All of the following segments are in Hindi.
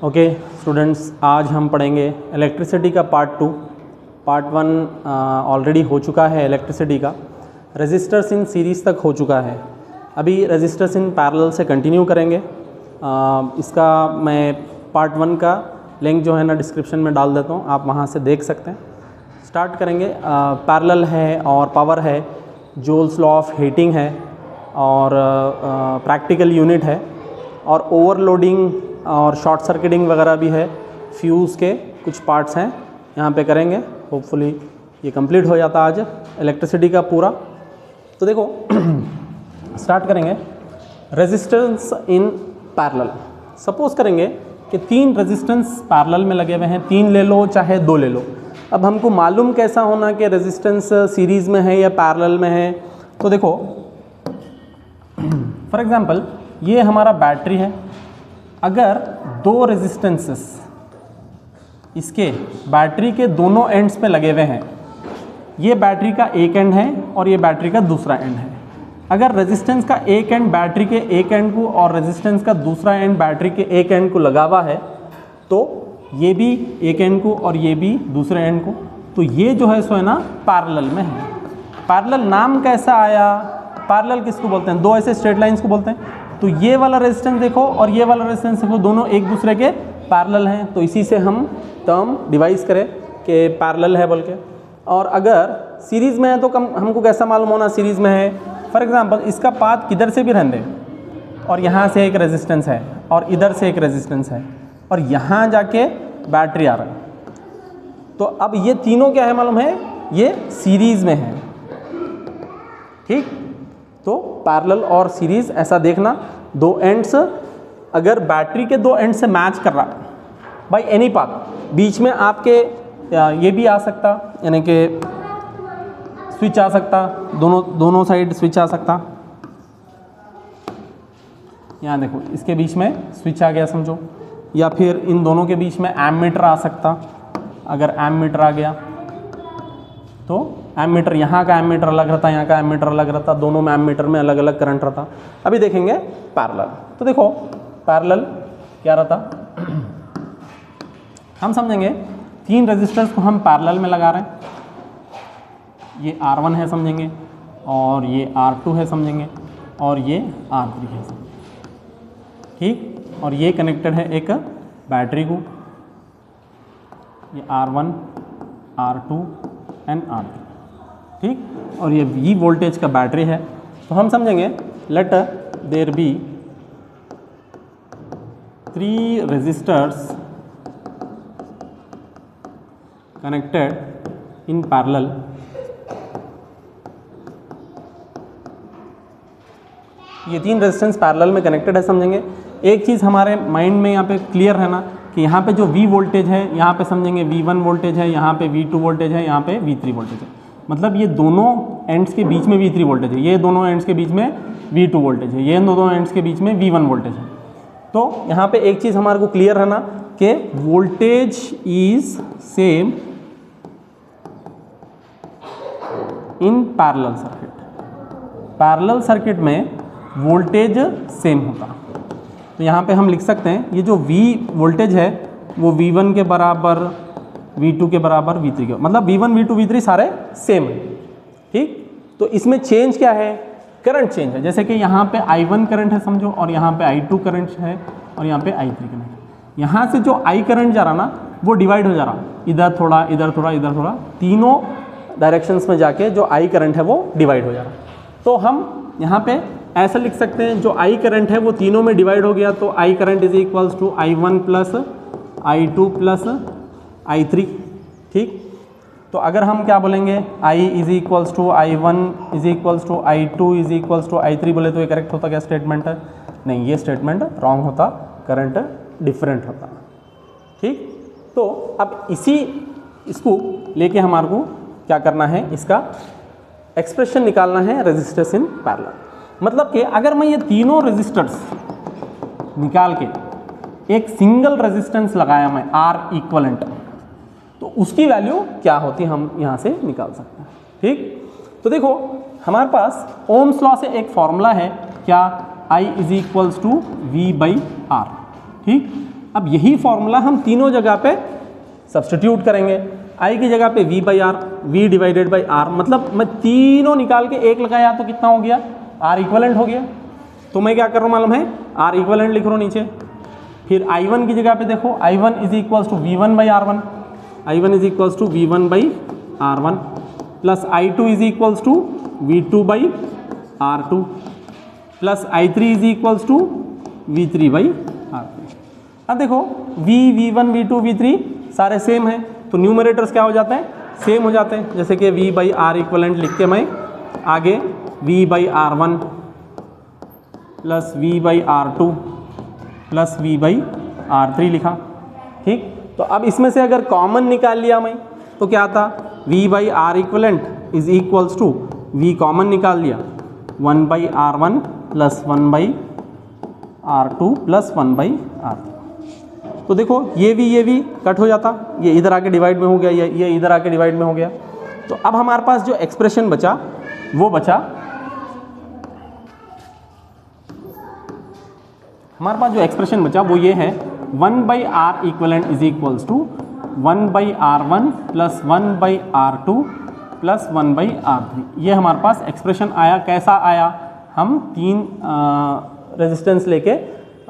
ओके स्टूडेंट्स, आज हम पढ़ेंगे इलेक्ट्रिसिटी का पार्ट 2। पार्ट 1 ऑलरेडी हो चुका है इलेक्ट्रिसिटी का। रेजिस्टर्स इन सीरीज़ तक हो चुका है। अभी रेजिस्टर्स इन पैरेलल से कंटिन्यू करेंगे। इसका मैं पार्ट 1 का लिंक जो है ना डिस्क्रिप्शन में डाल देता हूँ, आप वहाँ से देख सकते हैं। स्टार्ट करेंगे। पैरेलल है और पावर है, जूल्स लॉ ऑफ हीटिंग है और प्रैक्टिकल यूनिट है और ओवरलोडिंग और शॉर्ट सर्किटिंग वगैरह भी है। फ्यूज़ के कुछ पार्ट्स हैं, यहाँ पे करेंगे। होपफुली ये कंप्लीट हो जाता आज इलेक्ट्रिसिटी का पूरा। तो देखो स्टार्ट करेंगे। Resistance in parallel. सपोज करेंगे कि 3 रेजिस्टेंस पैरेलल में लगे हुए हैं, 3 ले लो चाहे 2 ले लो। अब हमको मालूम कैसा होना कि रेजिस्टेंस सीरीज़ में है या पैरेलल में है। तो देखो फॉर एग्जांपल ये हमारा बैटरी है। अगर 2 रेजिस्टेंसेस इसके बैटरी के दोनों एंड्स पे लगे हुए हैं, ये बैटरी का एक एंड है और ये बैटरी का दूसरा एंड है। अगर रेजिस्टेंस का एक एंड बैटरी के एक एंड को और रेजिस्टेंस का दूसरा एंड बैटरी के एक एंड को लगा हुआ है, तो ये भी एक एंड को और ये भी दूसरे एंड को, तो ये जो है सो है ना पैरेलल में है। पैरेलल नाम कैसा आया? पैरेलल किसको बोलते हैं? 2 ऐसे स्ट्रेट लाइंस को बोलते हैं। तो ये वाला रेजिस्टेंस देखो और ये वाला रेजिस्टेंस देखो, दोनों एक दूसरे के पैरेलल हैं। तो इसी से हम टर्म डिवाइस करें कि पैरेलल है बोल के। और अगर सीरीज़ में है तो हमको कैसा मालूम होना सीरीज़ में है? फॉर एग्जांपल इसका पाथ किधर से भी रहने दे और यहाँ से एक रेजिस्टेंस है और इधर से एक रेजिस्टेंस है और यहाँ जाके बैटरी आ रहा है, तो अब ये तीनों क्या है मालूम है? ये सीरीज़ में है। ठीक, तो पैरेलल और सीरीज़ ऐसा देखना। 2 एंड्स अगर बैटरी के 2 एंड से मैच कर रहा बाय एनी पाथ, बीच में आपके ये भी आ सकता, यानी कि स्विच आ सकता, दोनों साइड स्विच आ सकता। यहाँ देखो इसके बीच में स्विच आ गया समझो, या फिर इन दोनों के बीच में एमीटर आ सकता। अगर एमीटर आ गया तो एमीटर, यहाँ का एमीटर अलग रहता, यहाँ का एमीटर अलग रहता, दोनों में एमीटर में अलग अलग करंट रहता। अभी देखेंगे पैरेलल। तो देखो पैरेलल क्या रहता, हम समझेंगे 3 रेजिस्टर्स को हम पैरेलल में लगा रहे हैं। ये R1 है समझेंगे, और ये R2 है समझेंगे, और ये R3 है समझेंगे। ठीक, और ये कनेक्टेड है एक बैटरी को, ये R1, R2 एंड R3। ठीक, और ये V वोल्टेज का बैटरी है। तो हम समझेंगे let there be 3 resistors connected in parallel. ये 3 रेजिस्टेंस पैरेलल में कनेक्टेड है समझेंगे। एक चीज़ हमारे माइंड में यहाँ पे क्लियर रहना कि यहाँ पे जो V वोल्टेज है, यहाँ पे समझेंगे V1 वोल्टेज है, यहाँ पे V2 वोल्टेज है, यहाँ पे V3 वोल्टेज है। मतलब ये दोनों एंड्स के बीच में V3 वोल्टेज है, ये दोनों एंड्स के बीच में V2 वोल्टेज है, ये दोनों एंड्स के बीच में V1 वोल्टेज है। तो यहाँ पे एक चीज़ हमारे को क्लियर रहना कि voltage is same in parallel circuit. Parallel circuit में वोल्टेज सेम होता। तो यहाँ पे हम लिख सकते हैं ये जो V वोल्टेज है वो V1 के बराबर, V2 के बराबर, V3 के, मतलब V1, V2, V3 सारे सेम है। ठीक, तो इसमें चेंज क्या है? करंट चेंज है। जैसे कि यहाँ पे I1 करंट है समझो, और यहाँ पे I2 करंट है, और यहाँ पे I3 करंट है। यहाँ से जो I करंट जा रहा ना वो डिवाइड हो जा रहा, इधर थोड़ा, इधर थोड़ा, इधर थोड़ा, तीनों डायरेक्शंस में जाके जो I करंट है वो डिवाइड हो जा रहा। तो हम यहाँ पे ऐसा लिख सकते हैं, जो I करंट है वो तीनों में डिवाइड हो गया, तो I current is equals to I1 plus I2 plus I3। ठीक, तो अगर हम क्या बोलेंगे, I is equals to I1 is equals to I2 is equals to I3 बोले तो ये करेक्ट होता क्या स्टेटमेंट है? नहीं, ये स्टेटमेंट रॉन्ग होता, करंट डिफरेंट होता। ठीक, तो अब इसको लेके हमारे को क्या करना है, इसका एक्सप्रेशन निकालना है रेजिस्टर्स इन पैरेलल। मतलब कि अगर मैं ये तीनों रेजिस्टर्स निकाल के एक सिंगल रेजिस्टेंस लगाया मैं R इक्वलेंट, तो उसकी वैल्यू क्या होती है हम यहाँ से निकाल सकते हैं। ठीक, तो देखो हमारे पास ओम्स लॉ से एक फॉर्मूला है क्या, I is equals to V by R। ठीक, अब यही फॉर्मूला हम तीनों जगह पे सब्स्टिट्यूट करेंगे। आई की जगह पे v by R, v divided by R, मतलब मैं तीनों निकाल के एक लगाया तो कितना हो गया, आर इक्वलेंट हो गया। तो मैं क्या कर रहा हूँ मालूम है, आर इक्वलेंट लिख रहा हूँ नीचे। फिर I1 की जगह पे देखो, I1 is equals to V1 by R1, I1 is equals to V1 by R1 plus I2 is equals to V2 by R2 plus I3 is equals to V3 by R3। अब देखो V1, V2, V3 सारे सेम हैं, तो न्यूमरेटर्स क्या हो जाते हैं, सेम हो जाते हैं। जैसे कि V बाई आर इक्वलेंट लिख के मैं आगे V by R1 plus V by R2 plus V by R3 लिखा, ठीक। तो अब इसमें से अगर कॉमन निकाल लिया मैं तो क्या आता, V by R equivalent is equals to V common निकाल लिया 1 by R1 plus 1 by R2 plus 1 by R3। तो देखो ये भी कट हो जाता, ये इधर आके डिवाइड में हो गया, ये इधर आके डिवाइड में हो गया। तो अब हमारे पास जो एक्सप्रेशन बचा वो बचा, हमारे पास जो एक्सप्रेशन बचा वो ये है 1 by R equivalent is equals to 1 by R1 plus 1 by R2 plus 1 by R3। ये हमारे पास एक्सप्रेशन आया। कैसा आया, हम तीन रेजिस्टेंस लेके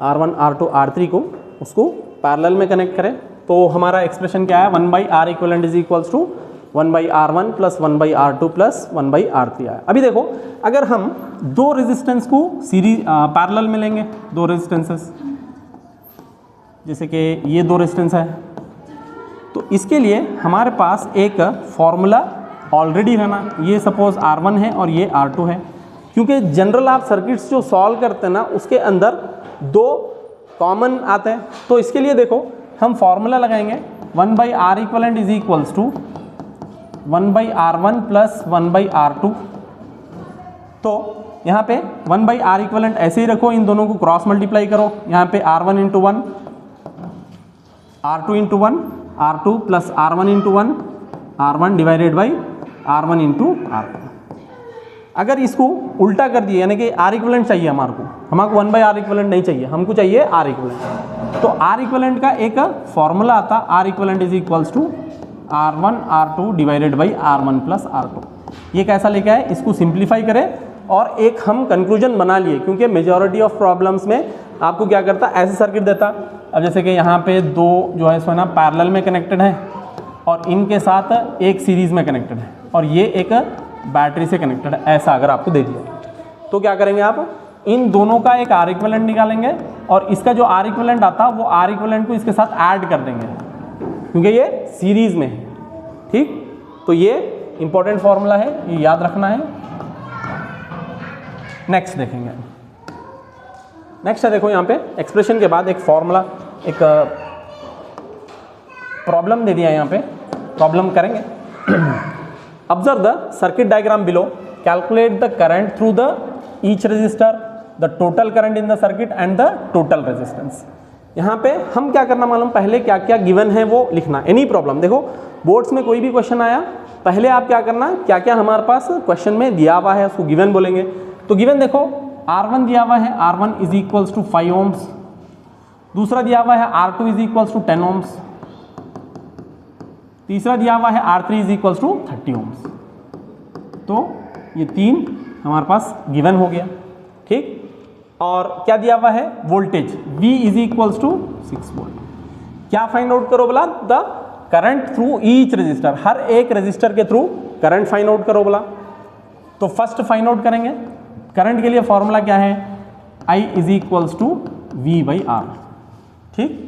R1, R2, R3 को उसको पैरेलल में कनेक्ट करें तो हमारा एक्सप्रेशन क्या है, 1 by R equivalent is equals to 1 by R1 plus 1 by R2 plus 1 by R3 आया। अभी देखो अगर हम दो रेजिस्टेंस को सीरीज पैरेलल में लेंगे, दो रेजिस्टेंसेस, जैसे कि ये दो रेजिस्टेंस है, तो इसके लिए हमारे पास एक फॉर्मूला ऑलरेडी रहना। ये सपोज R1 है और ये R2 है, क्योंकि जनरल आप सर्किट्स जो सॉल्व करते हैं ना उसके अंदर दो कॉमन आते हैं। तो इसके लिए देखो हम फॉर्मूला लगाएंगे 1 by R equivalent is equals to 1 by R1 plus 1 by R2। तो यहाँ पे 1 बाई आर इक्वलेंट ऐसे ही रखो, इन दोनों को क्रॉस मल्टीप्लाई करो, यहाँ पे R1 into 1, R2 into 1, R2 plus R1 into 1, R1 divided by R1 into R2। अगर इसको उल्टा कर दिए, यानी कि आर इक्वलेंट चाहिए हमारे को 1 बाई आर इक्वलेंट नहीं चाहिए, हमको चाहिए आर इक्वलेंट। तो आर इक्वलेंट का एक फॉर्मूला आता, R equivalent is equals to R1 R2 divided by R1 plus R2। ये कैसा लेके आए, इसको सिंप्लीफाई करें और एक हम कंक्लूजन बना लिए, क्योंकि मेजॉरिटी ऑफ प्रॉब्लम्स में आपको क्या करता, ऐसे सर्किट देता। अब जैसे कि यहाँ पे दो जो है सो ना पैरेलल में कनेक्टेड है और इनके साथ एक सीरीज़ में कनेक्टेड है और ये एक बैटरी से कनेक्टेड है, ऐसा अगर आपको दे दिया तो क्या करेंगे आप, इन दोनों का एक आर इक्वलेंट निकालेंगे और इसका जो आर इक्वलेंट आता वो आर इक्वलेंट को इसके साथ ऐड कर देंगे, क्योंकि ये सीरीज़ में है, ठीक। तो ये इंपॉर्टेंट फॉर्मूला है, ये याद रखना है। नेक्स्ट देखेंगे, नेक्स्ट है देखो यहाँ पे एक्सप्रेशन के बाद एक फॉर्मूला, एक प्रॉब्लम दे दिया, यहाँ पे प्रॉब्लम करेंगे। Observe the circuit diagram below. Calculate the current through the each resistor, the total current in the circuit and the total resistance. यहाँ पे हम क्या करना मालूम, पहले क्या क्या गिवन है वो लिखना। एनी प्रॉब्लम देखो बोर्ड्स में कोई भी क्वेश्चन आया, पहले आप क्या करना, क्या क्या हमारे पास क्वेश्चन में दिया हुआ है उसको गिवन बोलेंगे। तो गिवन देखो R1 दिया हुआ है, R1 is equals to 5 ohms। दूसरा दिया हुआ है R2 is equals to 10 ohms। तीसरा दिया हुआ है R3 is equals to 30 ohms। तो ये तीन हमारे पास गिवन हो गया, ठीक। और क्या दिया हुआ है, voltage V is equals to 6 volt. क्या फाइंड आउट करो बोला, the current through each resistor, हर एक रजिस्टर के थ्रू करंट फाइंड आउट करो बोला। तो फर्स्ट फाइंड आउट करेंगे, करंट के लिए फॉर्मूला क्या है, I is equals to V by R, ठीक।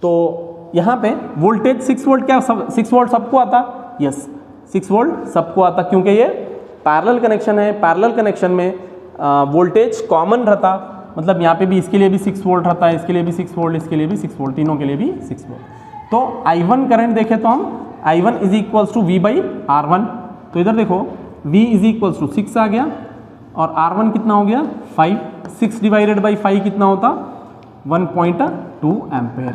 तो यहाँ पे वोल्टेज 6 वोल्ट, क्या 6 वोल्ट सबको आता, यस 6 वोल्ट सबको आता, क्योंकि ये पैरेलल कनेक्शन है। पैरेलल कनेक्शन में वोल्टेज कॉमन रहता, मतलब यहाँ पे भी इसके लिए भी 6 वोल्ट रहता है, इसके लिए भी 6 वोल्ट, इसके लिए भी 6 वोल्ट, तीनों के लिए भी 6 वोल्ट। तो I1 करंट देखें तो हम I1 is equals to V by R1। तो इधर देखो V इज इक्वल्स टू 6 आ गया और R1 कितना हो गया 5, 6 डिवाइडेड बाई 5 कितना होता 1.2 एम्पेयर,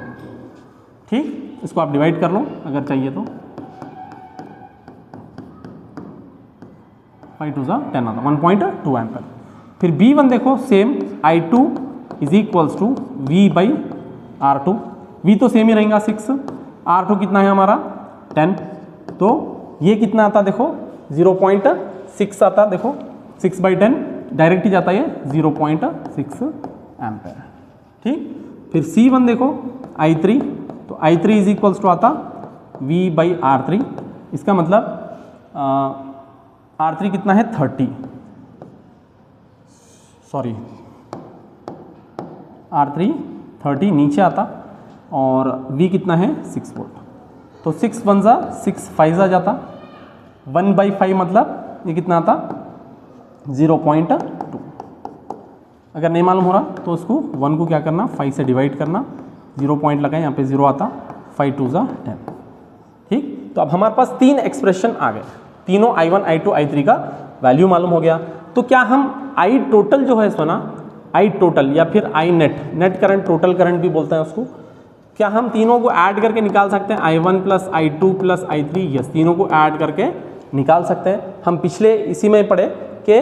ठीक। इसको आप डिवाइड कर लो अगर चाहिए तो, 5 2 10 आता 1.2 एम्पेयर। फिर B1 देखो same I2 is equals to V by R2। V तो सेम ही रहेगा 6, R2 कितना है हमारा 10, तो ये कितना आता देखो 0.6 आता, देखो 6/10 डायरेक्ट ही जाता है, 0.6 एम्पेयर। ठीक, फिर C1 देखो I3, तो I3 इज इक्वल्स टू आता V/R3, इसका मतलब R3 कितना है 30, सॉरी R3 30 नीचे आता, और V कितना है 6 वोल्ट, तो 6 1 जा 6 5 जा जाता, 1/5 मतलब ये कितना आता 0.2। अगर नहीं मालूम हो रहा तो उसको 1 को क्या करना 5 से डिवाइड करना, 0 पॉइंट लगाए, यहाँ पे 0 आता, 5 2 जा 10। ठीक, तो अब हमारे पास 3 एक्सप्रेशन आ गए, तीनों I1 I2 I3 का वैल्यू मालूम हो गया। तो क्या हम I टोटल जो है इसमें ना, I टोटल या फिर I net current, total current भी बोलते हैं उसको, क्या हम तीनों को ऐड करके निकाल सकते हैं I1 plus I2 plus I3? Yes, तीनों को ऐड करके निकाल सकते हैं। हम पिछले इसी में पढ़े कि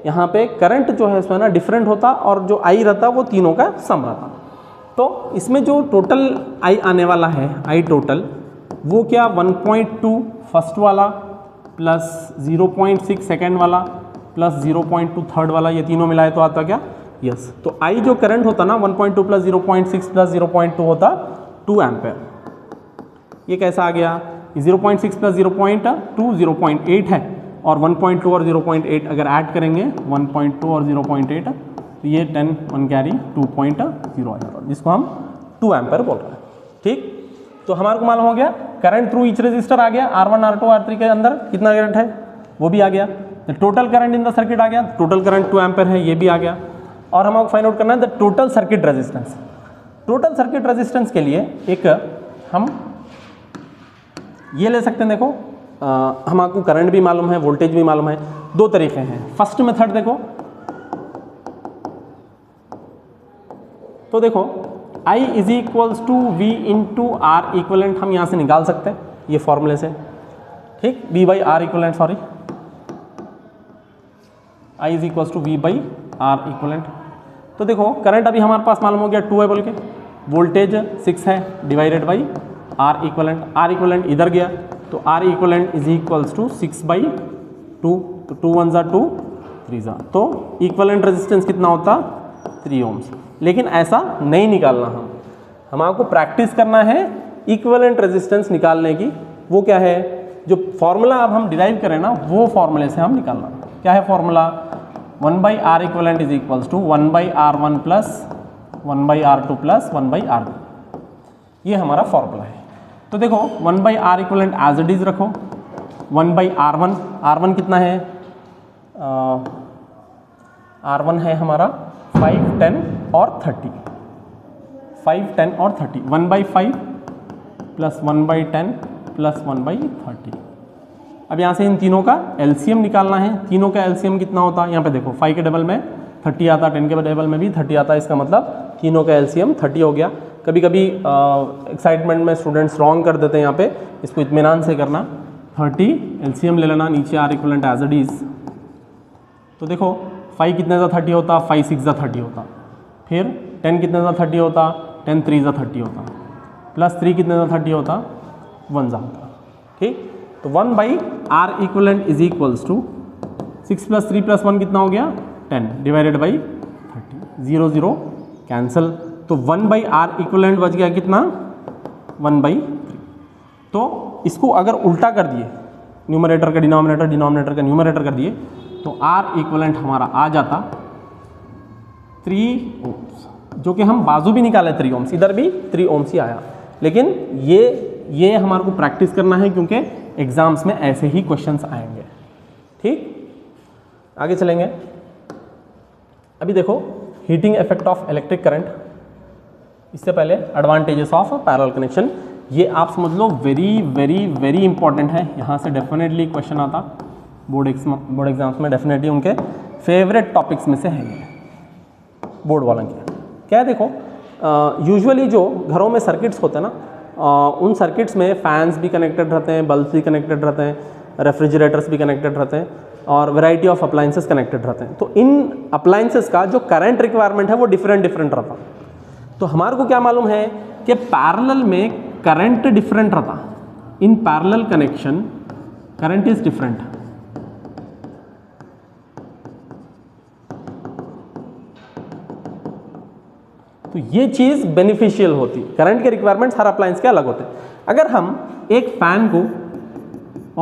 यहाँ पे करंट जो है इसमें ना डिफरेंट होता, और जो I रहता वो तीनों का सम रहता। तो इसमें जो टोटल I आने वाला है, I टोटल, वो क्या 1.2 फर्स्ट वाला प्लस 0.6 सेकेंड वाला प्लस 0.2 थर्ड वाला, ये तीनों मिलाए तो आता क्या यस। तो I जो करंट होता ना 1.2 प्लस 0.6 प्लस 0.2 होता 2 एम्पेयर। ये कैसा आ गया, 0.6 प्लस 0.2 0.8 है, और 1.2 और 0.8 अगर ऐड करेंगे 1.2 और 0.8 तो ये 10 1 कैरी 2.0 आ जाता, जिसको हम 2 एम्पेयर बोल रहे हैं। ठीक, तो हमारे को मालूम हो गया करंट थ्रू ईच रजिस्टर आ गया, R1 R2 R3 के अंदर कितना करंट है वो भी आ गया, total current in the circuit आ गया, टोटल करंट 2 एम्पेयर है, ये भी आ गया। और हमको फाइंड आउट करना है the total circuit resistance. Total circuit resistance के लिए एक हम ये ले सकते हैं, देखो हमको करंट भी मालूम है, वोल्टेज भी मालूम है, दो तरीके हैं। फर्स्ट मेथड देखो, तो देखो I is equals to V into R equivalent हम यहाँ से निकाल सकते हैं ये फॉर्मूले से। ठीक, V/R equivalent, sorry I is equals to V/R equivalent. तो देखो करंट अभी हमारे पास मालूम हो गया 2 है बोल के, वोल्टेज 6 है divided by R equivalent, R equivalent इधर गया तो R equivalent is equals to 6/2, तो 2 1 जा 2 3 जा, तो इक्वलेंट रेजिस्टेंस कितना होता 3 ओम्स। लेकिन ऐसा नहीं निकालना, हम आपको प्रैक्टिस करना है इक्विवेलेंट रेजिस्टेंस निकालने की। वो क्या है, जो फॉर्मूला अब हम डिराइव करें ना वो फॉर्मूले से हम निकालना। क्या है formula, 1/R equivalent is equals to 1/R1 plus 1/R2 plus 1/R2, ये हमारा फॉर्मूला है। तो देखो 1/R equivalent as it is रखो, 1/R1, R1 कितना है, R1 है हमारा 5 10 और 30, 5 10 और 30, 1/5 प्लस 1/10 प्लस 1/30। अब यहाँ से इन तीनों का एलसीएम निकालना है। तीनों का एलसीएम कितना होता है, यहाँ पे देखो 5 के डबल में 30 आता, 10 के डबल में भी 30 आता, इसका मतलब तीनों का एलसीएम 30 हो गया। कभी कभी एक्साइटमेंट में स्टूडेंट्स रॉन्ग कर देते हैं, यहाँ पे इसको इत्मीनान से करना, 30 एलसीएम ले लेना, नीचे R equivalent as it is. तो देखो 5 कितने का 30 होता, 5 6 जा 30 होता, फिर 10 कितने का 30 होता, 10 3 जा 30 होता, प्लस 3 कितने का 30 होता, 1 जा होता। ठीक, तो 1/R equivalent is equals to 6 plus 3 plus 1 कितना हो गया 10 डिवाइडेड बाई 30, 0 0 कैंसिल, तो 1/R इक्वलेंट बच गया कितना 1/3। तो इसको अगर उल्टा कर दिए, न्यूमरेटर का डिनोमिनेटर, डिनोमिनेटर का न्यूमरेटर कर दिए, तो R इक्वलेंट हमारा आ जाता 3 ओम्स, जो कि हम बाजू भी निकाले 3 ओम्स, इधर भी 3 ओम्स ही आया। लेकिन ये हमारे को प्रैक्टिस करना है क्योंकि एग्जाम्स में ऐसे ही क्वेश्चंस आएंगे। ठीक, आगे चलेंगे। अभी देखो heating effect of electric current, इससे पहले एडवांटेजेस ऑफ पैरेलल कनेक्शन, ये आप समझ लो वेरी वेरी वेरी इंपॉर्टेंट है। यहाँ से डेफिनेटली क्वेश्चन आता बोर्ड एग्जाम्स में, डेफिनेटली उनके फेवरेट टॉपिक्स में से है ये बोर्ड वालों के। क्या है देखो, यूजुअली जो घरों में सर्किट्स होते हैं ना, उन सर्किट्स में फैंस भी कनेक्टेड रहते हैं, बल्ब्स भी कनेक्टेड रहते हैं, रेफ्रिजरेटर्स भी कनेक्टेड रहते हैं, और वैरायटी ऑफ अप्लाइंसेस कनेक्टेड रहते हैं। तो इन अप्लाइंसेस का जो करंट रिक्वायरमेंट है वो डिफरेंट रहता है। तो हमारे को क्या मालूम है कि पैरेलल में करंट डिफरेंट रहता, in parallel connection current is different. तो ये चीज बेनिफिशियल होती है। करंट के रिक्वायरमेंट्स हर अप्लायंस के अलग होते हैं। अगर हम एक फैन को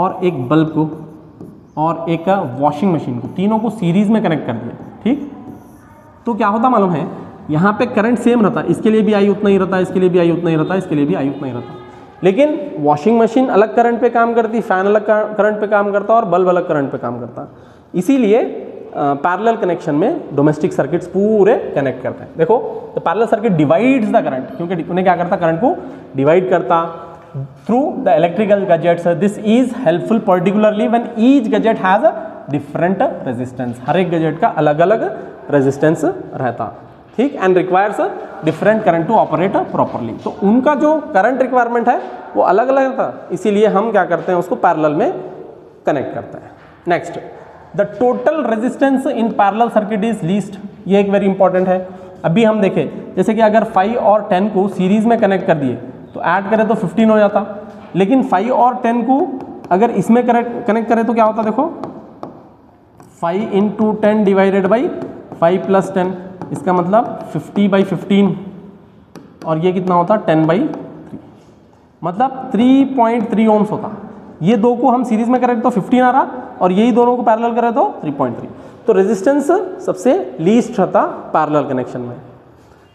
और एक बल्ब को और एक वॉशिंग मशीन को, तीनों को सीरीज में कनेक्ट कर दिया, ठीक, तो क्या होता मालूम है, यहाँ पे करंट सेम रहता, इसके लिए भी आई उतना ही रहता, इसके लिए भी आई उतना ही रहता, इसके लिए भी आई उतना ही रहता। लेकिन वॉशिंग मशीन अलग करंट पे काम करती, फैन अलग करंट पे काम करता और बल्ब अलग करंट पे काम करता। इसीलिए पैरेलल कनेक्शन में डोमेस्टिक सर्किट्स पूरे कनेक्ट करते हैं। देखो, तो parallel circuit divides the current, क्योंकि उन्हें क्या करता, करंट को डिवाइड करता through the electrical gadgets. This is helpful particularly when each gadget has a different resistance. हर एक गैजेट का अलग अलग रेजिस्टेंस रहता, ठीक, and requires different current to operate properly. तो उनका जो करंट रिक्वायरमेंट है वो अलग अलग था, इसीलिए हम क्या करते हैं, उसको पैरेलल में कनेक्ट करते हैं। Next, the total resistance in parallel circuit is least. ये एक वेरी इंपॉर्टेंट है। अभी हम देखें, जैसे कि अगर 5 और 10 को सीरीज में कनेक्ट कर दिए तो ऐड करें तो 15 हो जाता, लेकिन 5 और 10 को अगर इसमें कनेक्ट करें तो क्या होता, देखो 5 × 10 डिवाइडेड बाई 5 + 10, इसका मतलब 50/15, और ये कितना होता, 10/3, मतलब 3.3 ओम्स होता। ये दो को हम सीरीज में करें तो 15 आ रहा, और यही दोनों को पैरेलल करें तो 3.3। तो रेजिस्टेंस सबसे लीस्ट रहता पैरेलल कनेक्शन में।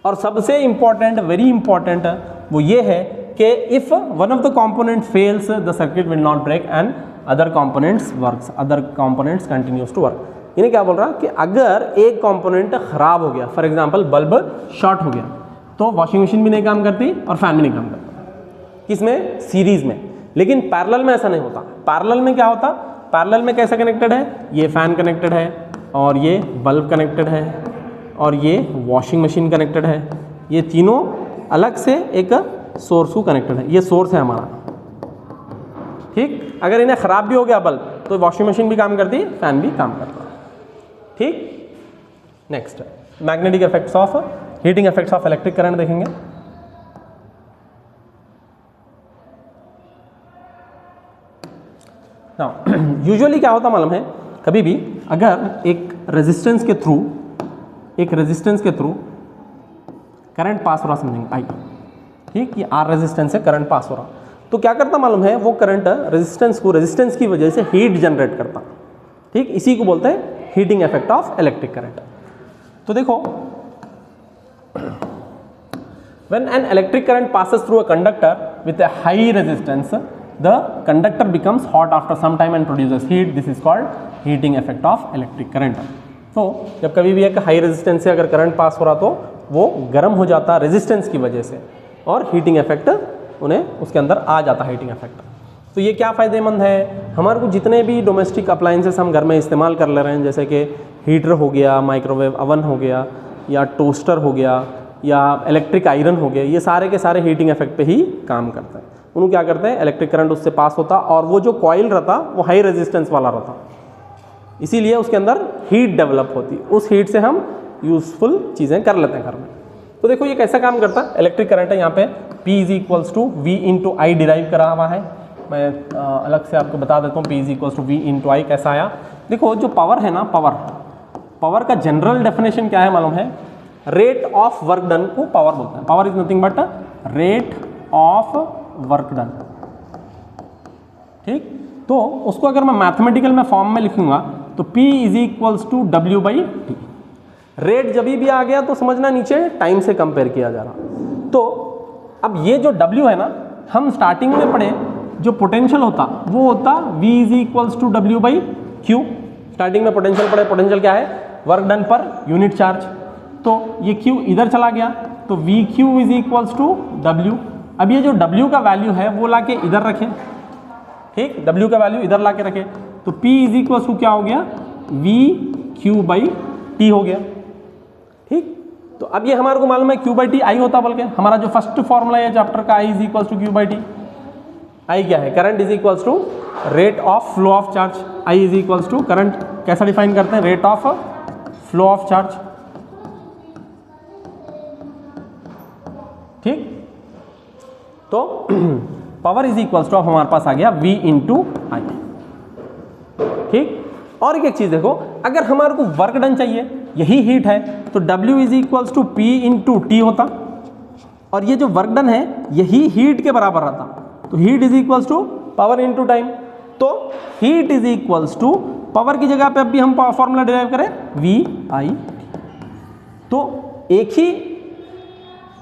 और सबसे इंपॉर्टेंट, वेरी इंपॉर्टेंट वो ये है कि if one of the component fails the circuit will not break and other components works, other components continues to work. यानी क्या बोल रहा कि अगर एक कंपोनेंट खराब हो गया, फॉर एग्जांपल बल्ब शॉर्ट हो गया, तो वॉशिंग मशीन भी नहीं काम करती और फैन भी नहीं काम करता। किसमें, सीरीज में। लेकिन पैरेलल में ऐसा नहीं होता। पैरेलल में क्या होता, पैरेलल में कैसा कनेक्टेड है, ये फैन कनेक्टेड है और ये बल्ब कनेक्टेड है और ये वॉशिंग मशीन कनेक्टेड है, ये तीनों अलग से एक सोर्स को कनेक्टेड है। ये सोर्स है हमारा, ठीक। अगर इन्हें खराब भी हो गया बल्ब तो वॉशिंग मशीन भी काम करती, फैन भी काम करता, ठीक। Next, magnetic effects of heating effects of electric current देखेंगे। यूजुअली क्या होता मालूम है, कभी भी अगर एक रेजिस्टेंस के थ्रू करंट पास हो रहा, समझेंगे आई, ठीक, ये आर रेजिस्टेंस से करंट पास हो रहा, तो क्या करता मालूम है, वो करंट रेजिस्टेंस की वजह से हीट जनरेट करता, ठीक। इसी को बोलते हैं heating effect of electric current. तो देखो, when an electric current passes through a conductor with a high resistance, the conductor becomes hot after some time and produces heat. This is called heating effect of electric current. तो जब कभी भी एक हाई रेजिस्टेंस से अगर करंट पास हो रहा तो वो गर्म हो जाता रेजिस्टेंस की वजह से, और हीटिंग इफेक्ट उन्हें उसके अंदर आ जाता, हीटिंग इफेक्ट। तो ये क्या फ़ायदेमंद है, हमारे को जितने भी डोमेस्टिक अप्लायंसेस हम घर में इस्तेमाल कर ले रहे हैं, जैसे कि हीटर हो गया, माइक्रोवेव अवन हो गया, या टोस्टर हो गया, या इलेक्ट्रिक आयरन हो गया, ये सारे के सारे हीटिंग इफेक्ट पे ही काम करते हैं। उनको क्या करते हैं, इलेक्ट्रिक करंट उससे पास होता और वो जो कॉइल रहता वो हाई रेजिस्टेंस वाला रहता, इसीलिए उसके अंदर हीट डेवलप होती, उस हीट से हम यूज़फुल चीज़ें कर लेते हैं घर में। तो देखो ये कैसा काम करता है, इलेक्ट्रिक करंट है, यहाँ पे P = V × I डिराइव करा हुआ है। मैं अलग से आपको बता देता हूँ, P = V × I कैसा आया। देखो जो पावर है ना, पावर का जनरल डेफिनेशन क्या है मालूम है, रेट ऑफ वर्क डन को पावर बोलते हैं। Power is nothing but rate of work done, ठीक। तो उसको अगर मैं मैथमेटिकल में फॉर्म में लिखूंगा तो P = W/T। रेट जब भी आ गया तो समझना नीचे टाइम से कंपेयर किया जा रहा। तो अब ये जो W है ना, हम स्टार्टिंग में पढ़े जो पोटेंशियल होता वो होता V = W/Q। स्टार्टिंग में पोटेंशियल पढ़े, पोटेंशियल क्या है, work done per unit charge. तो ये Q इधर चला गया तो VQ = W। अब ये जो W का वैल्यू है वो ला के इधर रखें, ठीक, W का वैल्यू इधर ला के रखें तो P = क्या हो गया, VQ/T हो गया, ठीक। तो अब ये हमारे को मालूम है Q/T I होता, बल्कि हमारा जो फर्स्ट फॉर्मूला है चैप्टर का, I = Q/T। I क्या है, current = rate of flow of charge. I = current कैसा डिफाइन करते हैं, rate of flow of charge, ठीक। तो पावर इज इक्वल्स टू हमारे पास आ गया V इंटू आई। ठीक, और एक चीज देखो, अगर हमारे को वर्क डन चाहिए, यही हीट है, तो W is equals to P into T होता, और ये जो वर्क डन है यही हीट के बराबर रहता, तो heat is equals to power into time. तो heat is equals to power की जगह पे अब भी हम फॉर्मूला डिराइव करें VI। तो एक ही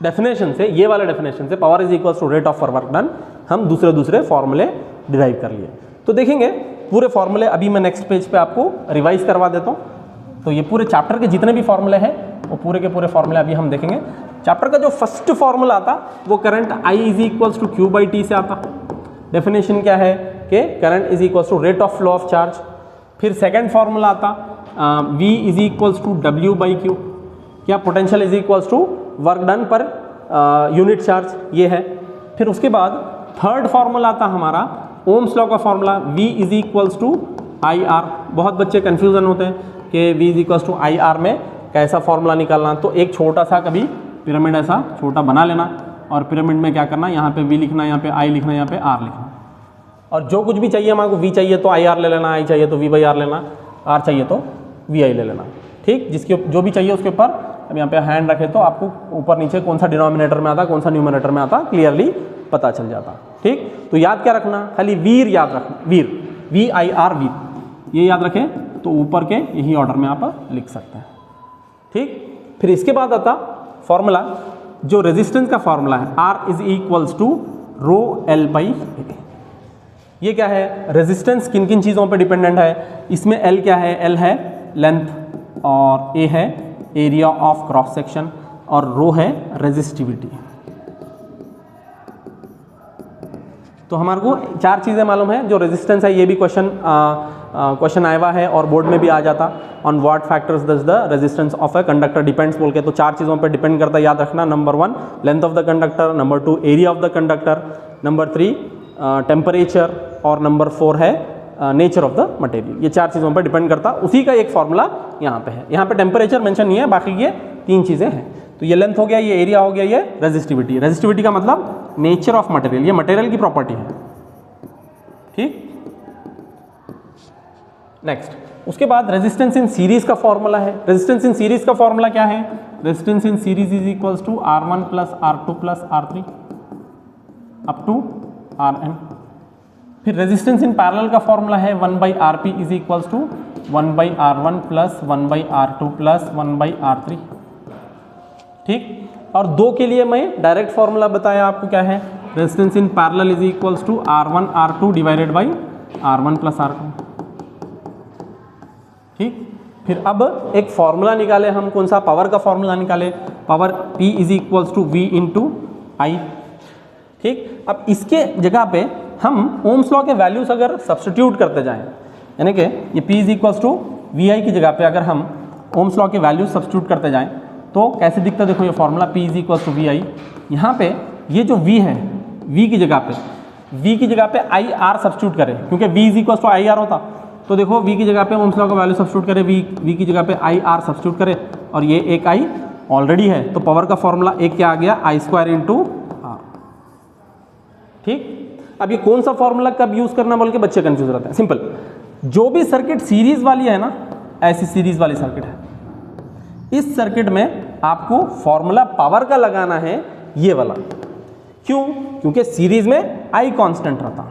डेफिनेशन से, ये वाले डेफिनेशन से, power is equals to rate of work done, हम दूसरे फॉर्मूले डिराइव कर लिए। तो देखेंगे पूरे फॉर्मूले, अभी मैं नेक्स्ट पेज पे आपको रिवाइज करवा देता हूँ। तो ये पूरे चैप्टर के जितने भी फॉर्मूले हैं वो पूरे के पूरे फॉर्मूले अभी हम देखेंगे। चैप्टर का जो फर्स्ट फॉर्मूला आता वो current I is equals to Q by T से आता। डेफिनेशन क्या है कि current is equals to rate of flow of charge. फिर सेकंड फॉर्मूला आता V is equals to W by Q, क्या potential is equals to work done per unit charge, ये है। फिर उसके बाद थर्ड फॉर्मूला आता हमारा ओम्स लॉ का formula V is equals to IR। बहुत बच्चे कंफ्यूजन होते हैं कि V is equals to IR में कैसा फॉर्मूला निकालना। तो एक छोटा सा कभी पिरामिड ऐसा छोटा बना लेना, और पिरामिड में क्या करना, यहाँ पे V लिखना, यहाँ पे I लिखना, यहाँ पे R लिखना, और जो कुछ भी चाहिए हमारे को, V चाहिए तो IR ले लेना, I चाहिए तो V बाई R लेना, R चाहिए तो VI ले लेना। ठीक, जिसके जो भी चाहिए उसके ऊपर अब यहाँ पे हैंड रखे तो आपको ऊपर नीचे कौन सा डिनोमिनेटर में आता, कौन सा न्यूमरेटर में आता, क्लियरली पता चल जाता। ठीक, तो याद क्या रखना, खाली वीर याद रखना, वीर VIR वीर, ये याद रखें तो ऊपर के यही ऑर्डर में आप लिख सकते हैं। ठीक, फिर इसके बाद आता फॉर्मूला जो रेजिस्टेंस का फॉर्मूला है, R is equals to rho L by A। ये क्या है, रेजिस्टेंस किन किन चीज़ों पे डिपेंडेंट है, इसमें L क्या है, L है लेंथ, और A है एरिया ऑफ क्रॉस सेक्शन, और रो है रेजिस्टिविटी। तो हमारे को चार चीज़ें मालूम है। जो रेजिस्टेंस है ये भी क्वेश्चन आया हुआ है और बोर्ड में भी आ जाता, on what factors does the resistance of a conductor depends बोल के। तो चार चीज़ों पे डिपेंड करता है, याद रखना। Number 1 length of the conductor, number 2 area of the conductor, number 3 temperature, और नंबर 4 है नेचर ऑफ द मटेरियल। ये चार चीज़ों पर डिपेंड करता, उसी का एक फॉर्मूला यहाँ पे है। यहाँ पे टेम्परेचर मेंशन नहीं है, बाकी ये तीन चीज़ें हैं। तो ये लेंथ हो गया, ये एरिया हो गया, ये रेजिस्टिविटी। रेजिस्टिविटी का मतलब नेचर ऑफ मटेरियल, ये मटेरियल की प्रॉपर्टी है। ठीक, नेक्स्ट उसके बाद रेजिस्टेंस इन सीरीज का फॉर्मूला है। रेजिस्टेंस इन सीरीज का फॉर्मूला क्या है, resistance in series is equals to R1 plus R2 plus R3 up to Rn। फिर रेजिस्टेंस इन पैरेलल का फॉर्मूला है 1 by RP is equals to 1 by R1 plus 1 by R2 plus 1 by R3। ठीक, और दो के लिए मैं डायरेक्ट फॉर्मूला बताया आपको, क्या है, resistance in parallel is equals to R1 R2 divided by R1 plus R2। ठीक, फिर अब एक फॉर्मूला निकाले हम, कौन सा, पावर का फॉर्मूला निकाले, power P is equals to V into I. ठीक, अब इसके जगह पे हम ओम्स लॉ के वैल्यूज अगर सब्स्टिट्यूट करते जाएं, यानी कि ये P is equals to VI की जगह पे अगर हम ओम्स लॉ के वैल्यूज सब्स्टिट्यूट करते जाएं तो कैसे दिखता है, देखो ये formula P is equals to VI। यहाँ पे ये जो V है, V की जगह पे IR सब्स्टिट्यूट करें, क्योंकि V is equals to IR होता। तो देखो V की जगह पे ओम्स लॉ का वैल्यू सब्स्टिट्यूट करें, V की जगह पे IR सब्स्टिट्यूट करें, और ये एक I ऑलरेडी है, तो पावर का फॉर्मूला एक क्या आ गया, I स्क्वायर इंटू R। ठीक, अब ये कौन सा फॉर्मूला कब यूज करना बोल के बच्चे कंफ्यूज रहते हैं। सिंपल, जो भी सर्किट सीरीज वाली है ना, ऐसी सीरीज वाली सर्किट है, इस सर्किट में आपको फॉर्मूला पावर का लगाना है ये वाला। क्यों, क्योंकि सीरीज में I कांस्टेंट रहता।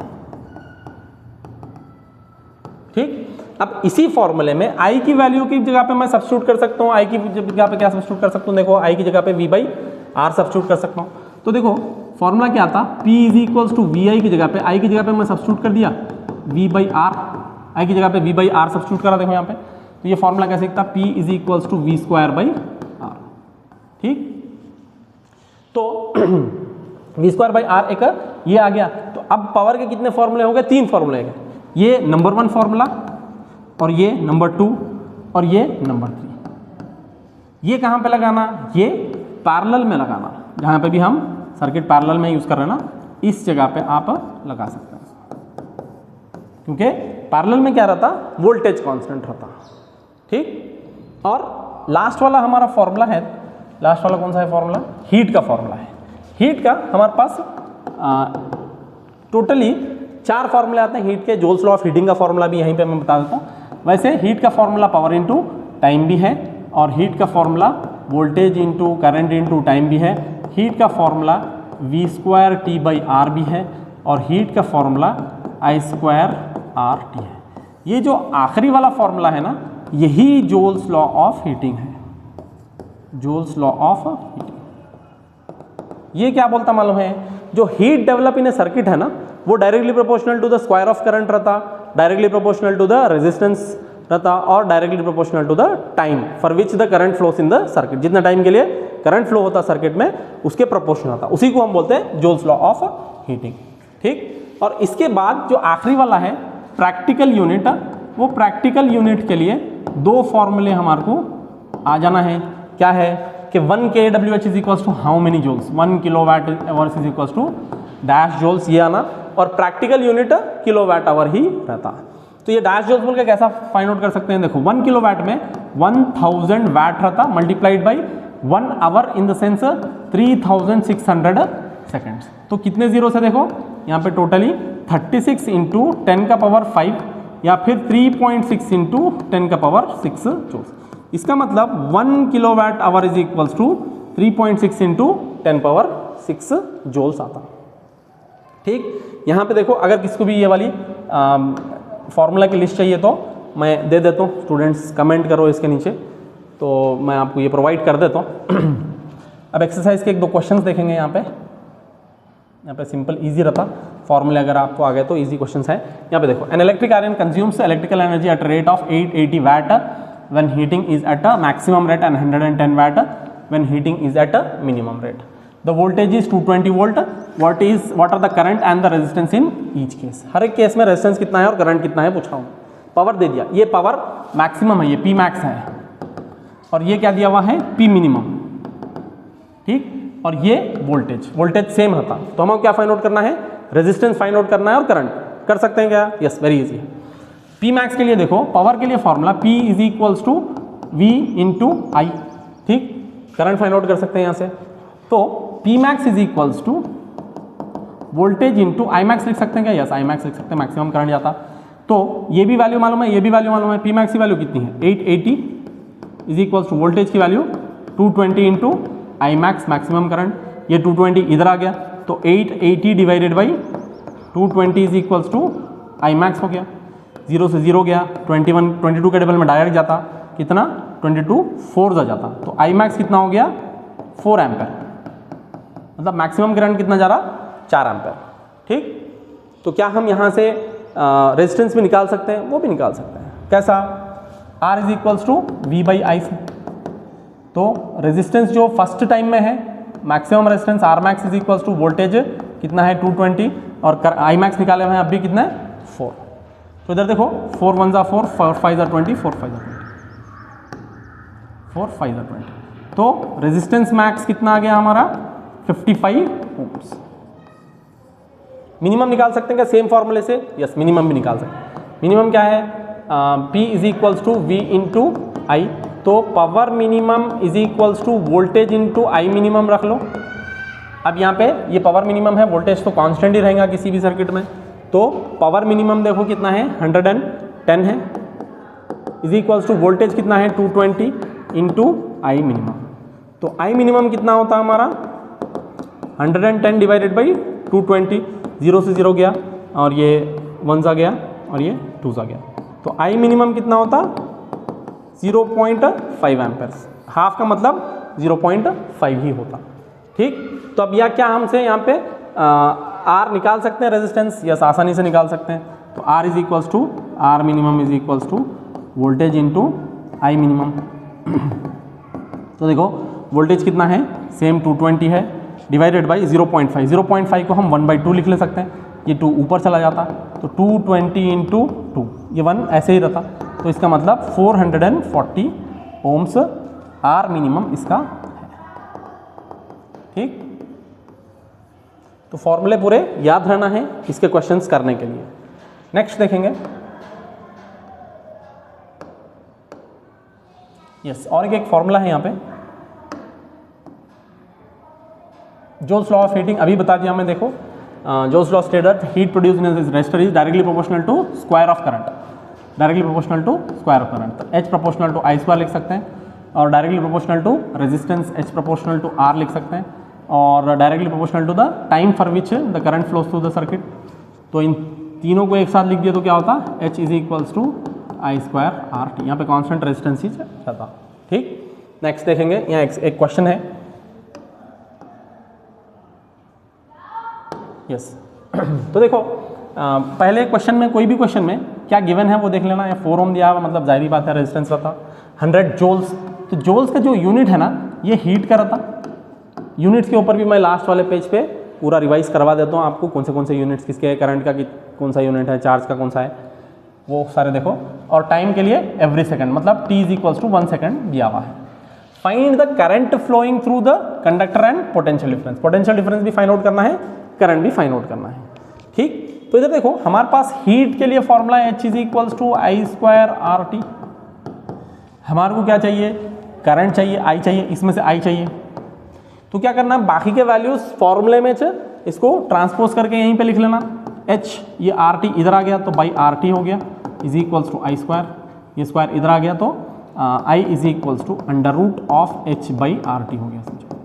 ठीक, अब इसी फॉर्मूले में I की वैल्यू की जगह पे मैं सब्स्टिट्यूट कर सकता हूँ। I की जगह पे क्या सब्स्टिट्यूट कर सकता हूँ, देखो I की जगह पे V बाई R सब्स्टिट्यूट कर सकता हूँ। तो देखो फॉर्मूला क्या आता, P is equals to VI की जगह पे, I की जगह पे मैं सब्स्टिट्यूट कर दिया V बाई R, I की जगह पे V बाई R सब्स्टिट्यूट करा, देखो यहाँ पे। तो ये फॉर्मूला कैसे दिखता, P is equals to V square by R। ठीक, तो V स्क्वायर बाई R एक ये आ गया। तो अब पावर के कितने फॉर्मूले हो गए, तीन फॉर्मूले हो गए। ये नंबर 1 फॉर्मूला, और ये नंबर 2, और ये नंबर 3। ये कहाँ पे लगाना, ये पैरेलल में लगाना, जहाँ पे भी हम सर्किट पैरेलल में यूज कर रहे हैं ना, इस जगह पे आप लगा सकते हैं, क्योंकि पैरेलल में क्या रहता, वोल्टेज कांस्टेंट रहता। ठीक, और लास्ट वाला हमारा फॉर्मूला है, लास्ट वाला कौन सा है फॉर्मूला, हीट का फॉर्मूला है। हीट का हमारे पास टोटली 4 फार्मूले आते हैं हीट के। जोल्स लॉ ऑफ हीटिंग का फार्मूला भी यहीं पे मैं बता देता हूँ। वैसे हीट का फार्मूला पावर इनटू टाइम भी है, और हीट का formula voltage into current into time भी है। हीट का फार्मूला V²T/R भी है, और हीट का फार्मूला I²RT है। ये जो आखिरी वाला फार्मूला है ना, यही जोल्स लॉ ऑफ हीटिंग है। जोल्स लॉ ऑफ हीटिंग ये क्या बोलता मालूम है? जो heat develop in a circuit है ना, वो directly proportional to the square of current रहता, directly proportional to the resistance रहता, और directly proportional to the time for which the current flows in the circuit. जितना टाइम के लिए करंट फ्लो होता सर्किट में, उसके प्रोपोर्शनल होता, उसी को हम बोलते हैं जोल्स लॉ ऑफ हीटिंग। ठीक, और इसके बाद जो आखिरी वाला है प्रैक्टिकल यूनिट, वो प्रैक्टिकल यूनिट के लिए 2 फॉर्मूले हमारे को आ जाना है। क्या है कि 1 kWh is equals to how many joules, 1 kilowatt hours is equals to dash joules, ये आना, और प्रैक्टिकल यूनिट किलोवाट आवर ही रहता है। तो ये डैश जूल्स बोल के कैसा फाइंड आउट कर सकते हैं? देखो 1 किलोवाट में 1000 वैट रहता, multiplied by 1 hour in the sense 3600 seconds. तो कितने जीरो से देखो यहाँ पे टोटली 36 इंटू 10 का पावर 5 या फिर 3.6 इंटू 10 का पावर 6 जूल्स। इसका मतलब 1 kilowatt hour is equals to 3.6 into 10 power 6 joules आता। ठीक, यहाँ पे देखो अगर किसको भी ये वाली फॉर्मूला की लिस्ट चाहिए तो मैं दे देता हूँ, स्टूडेंट्स कमेंट करो इसके नीचे, तो मैं आपको ये प्रोवाइड कर देता हूँ। अब एक्सरसाइज के 1-2 क्वेश्चंस देखेंगे यहाँ पे सिंपल इजी रहता, फॉर्मूले अगर आपको आ गए तो इजी क्वेश्चंस है। यहाँ पे देखो, an electric iron consumes electrical energy at rate of 880 watt when heating is at a maximum rate and 110 watt when heating is at a minimum rate. The voltage is 220 volt. What are the current and the resistance in each case? हर एक केस में रेजिस्टेंस कितना है और करंट कितना है पूछा हूँ। पावर दे दिया, ये पावर मैक्सिमम है, ये P मैक्स है, और ये क्या दिया हुआ है P मिनिमम। ठीक, और ये वोल्टेज सेम होता, तो हमें क्या फाइंड आउट करना है? रेजिस्टेंस फाइंड आउट करना है, और करंट कर सकते हैं क्या? यस, वेरी इजी है। P मैक्स के लिए देखो, पावर के लिए formula P is equals to V into I. ठीक, करंट फाइंड आउट कर सकते हैं यहाँ से, तो P max is equals to voltage into I max लिख सकते हैं क्या? यस, आई मैक्स लिख सकते हैं, मैक्सिमम करंट जाता। तो ये भी वैल्यू मालूम है, ये भी वैल्यू मालूम है। P मैक्स की वैल्यू कितनी है? 880 इज इक्वल्स टू वोल्टेज की value 220 into I max, maximum current. ये 220 इधर आ गया, तो 880 divided by 220 is equals to I max हो गया। 0 से 0 गया, 22 के टेबल में डायरेक्ट जाता, कितना 22 4 जा जाता, तो आई मैक्स कितना हो गया 4 एम्पेयर, मतलब मैक्सिमम करंट कितना जा रहा 4 एम्पेयर। ठीक, तो क्या हम यहाँ से रेजिस्टेंस भी निकाल सकते हैं? वो भी निकाल सकते हैं। कैसा? R is equals to V by I से, तो रेजिस्टेंस जो फर्स्ट टाइम में है maximum resistance R max is equals to voltage कितना है 220, और आई मैक्स निकाले हुए हैं अभी कितना है 4। तो इधर देखो 4 1 जा 4, 4 5 जा 20, 4 5 जा 20, 4 5 जा 20, तो रेजिस्टेंस मैक्स कितना आ गया हमारा 55 ओम्स। मिनिमम निकाल सकते हैं क्या सेम फॉर्मूले से? यस, मिनिमम भी निकाल सकते हैं। मिनिमम क्या है? P is equals to V into I, तो power minimum is equals to voltage into I minimum रख लो। अब यहाँ पे ये पावर मिनिमम है, वोल्टेज तो कांस्टेंट ही रहेगा किसी भी सर्किट में, तो पावर मिनिमम देखो कितना है 110 है, इज इक्वल्स टू वोल्टेज कितना है 220 इंटू आई मिनिमम। तो आई मिनिमम कितना होता है हमारा 110 डिवाइडेड बाई 220, 0 से 0 गया, और ये 1 आ गया, और ये 2 आ गया, तो आई मिनिमम कितना होता 0.5 एम्पेयर्स। हाफ का मतलब 0.5 ही होता। ठीक, तो अब यह क्या हमसे यहाँ पे R निकाल सकते हैं रेजिस्टेंस? यस, आसानी से निकाल सकते हैं। तो R is equals to R minimum is equals to voltage into I minimum. तो देखो वोल्टेज कितना है सेम 220 है, डिवाइडेड बाई 0.5, 0.5 को हम 1/2 लिख ले सकते हैं, ये 2 ऊपर चला जाता, तो 220 इंटू 2, ये 1 ऐसे ही रहता, तो इसका मतलब 440 ओम्स R मिनिमम इसका है। ठीक, तो फॉर्मूले पूरे याद रहना है इसके क्वेश्चंस करने के लिए। नेक्स्ट देखेंगे, यस, और एक फॉर्मूला है यहाँ पे, जोल्स लॉ ऑफ हीटिंग अभी बता दिया मैं। देखो Joule's law states that heat produce in resistor is directly proportional to square of current, directly proportional to square of current. तो H proportional to I square लिख सकते हैं, और directly proportional to resistance H proportional to R लिख सकते हैं, और directly proportional to the time for which the current flows through the circuit. तो इन तीनों को एक साथ लिख दिया तो क्या होता, H is equals to I square R T. यहाँ पे कॉन्स्टेंट रेजिस्टेंस ही रहता। ठीक, नेक्स्ट देखेंगे, यहाँ एक क्वेश्चन है। यस तो देखो पहले क्वेश्चन में, कोई भी क्वेश्चन में क्या गिवन है वो देख लेना। ये 4 ओम दिया हुआ, मतलब जाहिर बात है रेजिस्टेंस रहता 100 जूल्स। तो जूल्स का जो यूनिट है ना, ये हीट का रहता। यूनिट्स के ऊपर भी मैं लास्ट वाले पेज पे पूरा रिवाइज करवा देता हूँ आपको, कौन से यूनिट्स किसके है, करंट का कौन सा यूनिट है, चार्ज का कौन सा है, वो सारे देखो। और टाइम के लिए एवरी सेकंड, मतलब t is equals to 1 second दिया हुआ है। Find the current flowing through the conductor and potential difference. Potential difference भी फाइंड आउट करना है, करंट भी फाइंड आउट करना है। ठीक, तो इधर देखो हमारे पास हीट के लिए फॉर्मूला है H is equals to I square R T. हमारे को क्या चाहिए, करंट चाहिए, आई चाहिए, इसमें से आई चाहिए। तो क्या करना, बाकी के वैल्यूज फॉर्मूले में इसको ट्रांसपोज करके यहीं पे लिख लेना। H ये आर टी इधर आ गया तो बाई आर टी हो गया, is equals to I square, ये स्क्वायर इधर आ गया तो I is equals to under root of H by R T हो गया, समझो।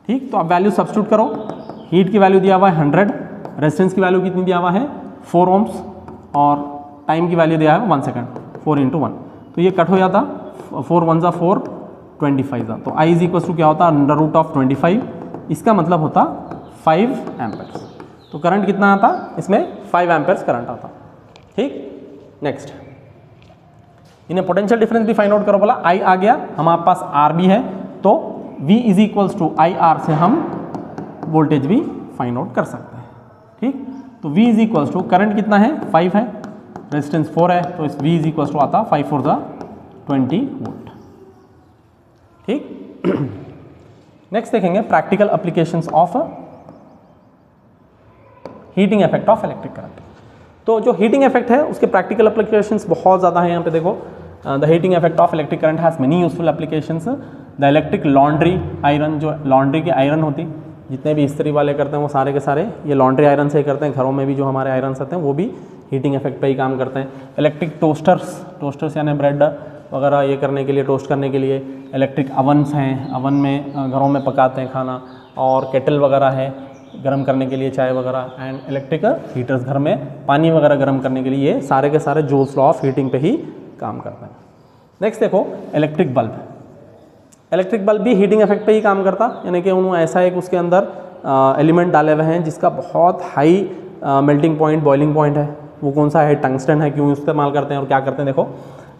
ठीक, तो अब वैल्यू सब्स्टिट्यूट करो। हीट की वैल्यू दिया हुआ है 100, रेजिस्टेंस की वैल्यू कितनी दिया हुआ है 4 ओम्स, और टाइम की वैल्यू दिया है 1 सेकंड, 4 × 1। तो ये कट हो जाता, 4 1 4 25 था। तो आई इज इक्वल्स टू क्या होता, अंडर रूट ऑफ 25। इसका मतलब होता 5 एम्पेयर्स। तो करंट कितना आता, इसमें 5 एम्पेयर्स करंट आता। ठीक, नेक्स्ट इन्हें पोटेंशियल डिफरेंस भी फाइंड आउट करो। बोला आई आ गया, हमारे पास आर भी है, तो V is equals to I R से हम वोल्टेज भी फाइंड आउट कर सकते हैं। ठीक, तो V is equals to current कितना है 5 है, रेजिस्टेंस 4 है, तो इस V इज इक्वल्स टू आता 5 4 20 वोल्ट। ठीक, नेक्स्ट देखेंगे practical applications of heating effect of electric current. तो जो हीटिंग इफेक्ट है उसके प्रैक्टिकल एप्लीकेशंस बहुत ज़्यादा है। यहाँ पे देखो, the heating effect of electric current has many useful applications. The electric laundry iron, जो लॉन्ड्री की आयरन होती, जितने भी इस्त्री वाले करते हैं वो सारे के सारे ये लॉन्ड्री आयरन से ही करते हैं। घरों में भी जो हमारे आयरन आते हैं वो भी हीटिंग इफेक्ट पे ही काम करते हैं। इलेक्ट्रिक टोस्टर्स यानी ब्रेड वगैरह ये करने के लिए, टोस्ट करने के लिए। इलेक्ट्रिक अवन्स हैं, अवन में घरों में पकाते हैं खाना। और केटल वगैरह है गर्म करने के लिए चाय वगैरह। एंड इलेक्ट्रिक हीटर्स, घर में पानी वगैरह गर्म करने के लिए। ये सारे के सारे जूल्स लॉ ऑफ हीटिंग पे ही काम करते हैं। नेक्स्ट देखो इलेक्ट्रिक बल्ब। इलेक्ट्रिक बल्ब भी हीटिंग इफेक्ट पे ही काम करता, यानी कि उन्होंने ऐसा एक उसके अंदर एलिमेंट डाले हुए हैं जिसका बहुत high melting point, boiling point है। वो कौन सा है, टंगस्टन है। क्यों इस्तेमाल करते हैं और क्या करते हैं देखो।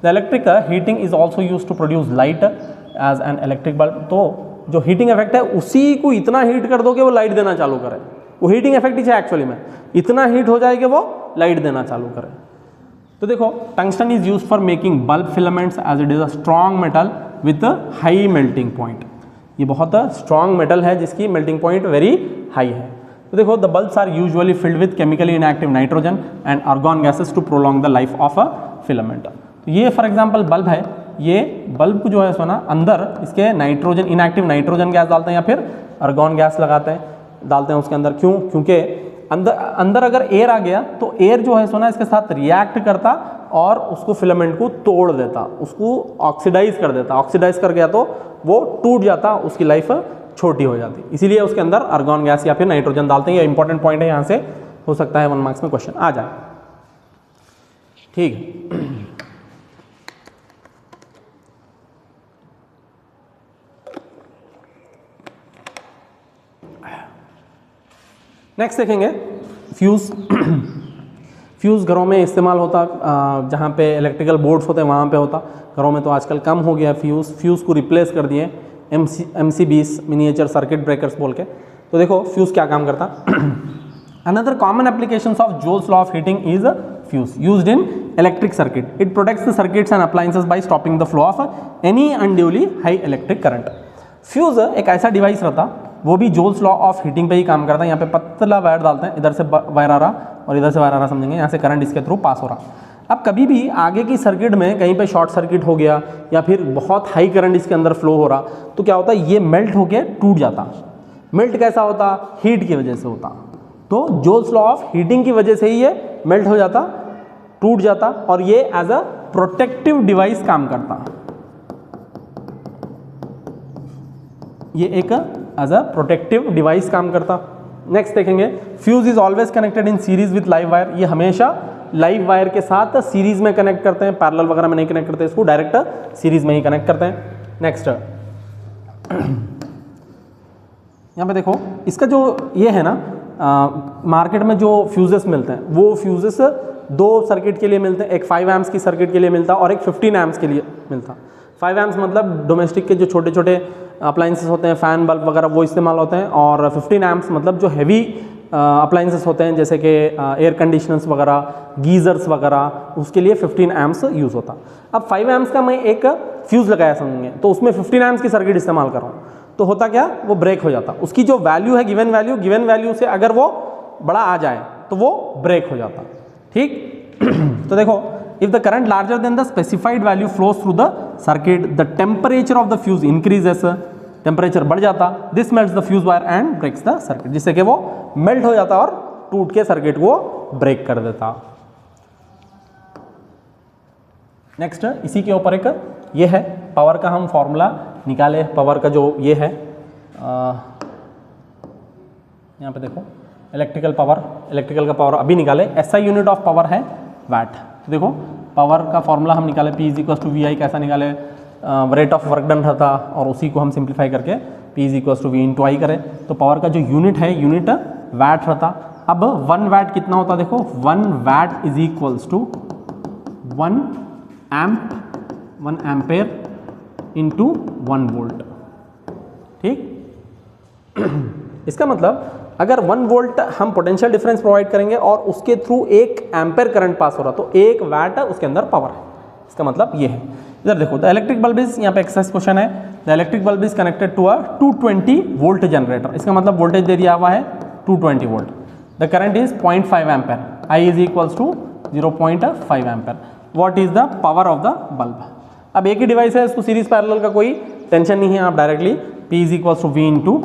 The electric heating is also use to produce light as an electric bulb. तो जो हीटिंग इफेक्ट है उसी को इतना हीट कर दो कि वो लाइट देना चालू करे। वो हीटिंग इफेक्ट ही है एक्चुअली में, इतना हीट हो जाए कि वो लाइट देना चालू करे। तो देखो tungsten is use for making bulb filaments as it is a strong metal with high melting point. ये बहुत स्ट्रॉन्ग मेटल है जिसकी मेल्टिंग पॉइंट वेरी हाई है। तो देखो the bulbs are usually filled with chemically inactive nitrogen and argon gases to prolong the life of a filament. तो ये फॉर एग्जाम्पल बल्ब है, ये बल्ब को जो है सोना अंदर इसके नाइट्रोजन, इनएक्टिव नाइट्रोजन गैस डालते हैं या फिर आर्गॉन गैस लगाते हैं, डालते हैं उसके अंदर। क्यों, क्योंकि अंदर अगर एयर आ गया तो एयर जो है सोना इसके साथ रिएक्ट करता और उसको फिलामेंट को तोड़ देता, उसको ऑक्सीडाइज कर देता। ऑक्सीडाइज कर गया तो वो टूट जाता, उसकी लाइफ छोटी हो जाती। इसीलिए उसके अंदर आर्गॉन गैस या फिर नाइट्रोजन डालते हैं। ये इंपॉर्टेंट पॉइंट है, यहाँ से हो सकता है 1 मार्क्स में क्वेश्चन आ जाए। ठीक है, नेक्स्ट देखेंगे फ्यूज़। फ्यूज़ घरों में इस्तेमाल होता, जहाँ पे इलेक्ट्रिकल बोर्ड्स होते हैं वहाँ पे होता। घरों में तो आजकल कम हो गया फ्यूज़ को रिप्लेस कर दिए MCBs, मिनिएचर सर्किट ब्रेकर्स बोल के। तो देखो फ्यूज़ क्या काम करता। Another common applications of Joule's law of heating is fuse used in electric circuit. It protects the circuits and appliances by stopping the flow of any unduly high electric current. Fuse एक ऐसा डिवाइस रहता, वो भी जूल्स लॉ ऑफ हीटिंग पे ही काम करता है। यहाँ पे पतला वायर डालते हैं, इधर से वायर आ रहा और इधर से वायर आ रहा, समझेंगे। यहाँ से करंट इसके थ्रू पास हो रहा। अब कभी भी आगे की सर्किट में कहीं पे शॉर्ट सर्किट हो गया या फिर बहुत हाई करंट इसके अंदर फ्लो हो रहा, तो क्या होता है, ये मेल्ट होके टूट जाता। मेल्ट कैसा होता, हीट की वजह से होता। तो जोल्स लॉ ऑफ हीटिंग की वजह से ही ये मेल्ट हो जाता, टूट जाता, और ये एज अ प्रोटेक्टिव डिवाइस काम करता। ये एक एज अ प्रोटेक्टिव डिवाइस काम करता। नेक्स्ट देखेंगे, fuse is always connected in series with live wire. ये हमेशा लाइव वायर के साथ सीरीज में कनेक्ट करते हैं, पैरेलल वगैरह में नहीं कनेक्ट करते, इसको डायरेक्ट सीरीज में ही कनेक्ट करते हैं। नेक्स्ट यहाँ पे देखो, इसका जो ये है ना, मार्केट में जो फ्यूजेस मिलते हैं वो फ्यूजेस दो सर्किट के लिए मिलते हैं, एक 5 एम्प्स की सर्किट के लिए मिलता और एक 15 एम्प्स के लिए मिलता। 5 एम्प्स मतलब डोमेस्टिक के जो छोटे छोटे अप्लाइंसेस होते हैं, फैन बल्ब वगैरह, वो इस्तेमाल होते हैं, और 15 एम्प्स मतलब जो हैवी अप्लाइंसेस होते हैं जैसे कि एयर कंडीशनर्स वगैरह, गीज़र्स वगैरह, उसके लिए 15 एम्प्स यूज़ होता। अब 5 एम्प्स का मैं एक फ्यूज़ लगाया समझेंगे, तो उसमें 15 एम्प्स की सर्किट इस्तेमाल कर रहा हूँ, तो होता क्या, वो ब्रेक हो जाता। उसकी जो वैल्यू है गिवन वैल्यू से अगर वो बड़ा आ जाए तो वो ब्रेक हो जाता। ठीक तो देखो, if the current larger than the specified value flows through the circuit, the temperature of the fuse increases, temperature बढ़ जाता, this melts the fuse wire and breaks the circuit, जिससे कि वो मेल्ट हो जाता और टूट के सर्किट को ब्रेक कर देता। नेक्स्ट इसी के ऊपर एक ये है, पावर का हम फॉर्मूला निकाले, पावर का जो ये है यहाँ पे देखो, इलेक्ट्रिकल का पावर अभी निकाले, SI यूनिट ऑफ पावर है वाट। तो देखो पावर का फॉर्मूला हम निकाले, P = VI, कैसा निकाले, रेट ऑफ वर्क डन रहता, और उसी को हम सिंप्लीफाई करके P = V × I करें, तो पावर का जो यूनिट है, यूनिट वाट रहता। अब 1 वाट कितना होता, देखो 1 वाट = 1 एम्पेयर इंटू 1 वोल्ट। ठीक इसका मतलब अगर 1 वोल्ट हम पोटेंशियल डिफरेंस प्रोवाइड करेंगे और उसके थ्रू 1 एम्पेयर करंट पास हो रहा, तो 1 वाट उसके अंदर पावर है। इसका मतलब ये है। इधर देखो, द इलेक्ट्रिक बल्ब इज, यहाँ पे एक्सरसाइज क्वेश्चन है, the electric bulb is connected to a 220 volt generator. इसका मतलब वोल्टेज दे दिया हुआ है 220 volt. The current is 0.5 ampere, I = 0.5 ampere. What is the power of the bulb. अब एक ही डिवाइस है, इसको सीरीज पैरेलल का कोई टेंशन नहीं है, आप directly P = V ×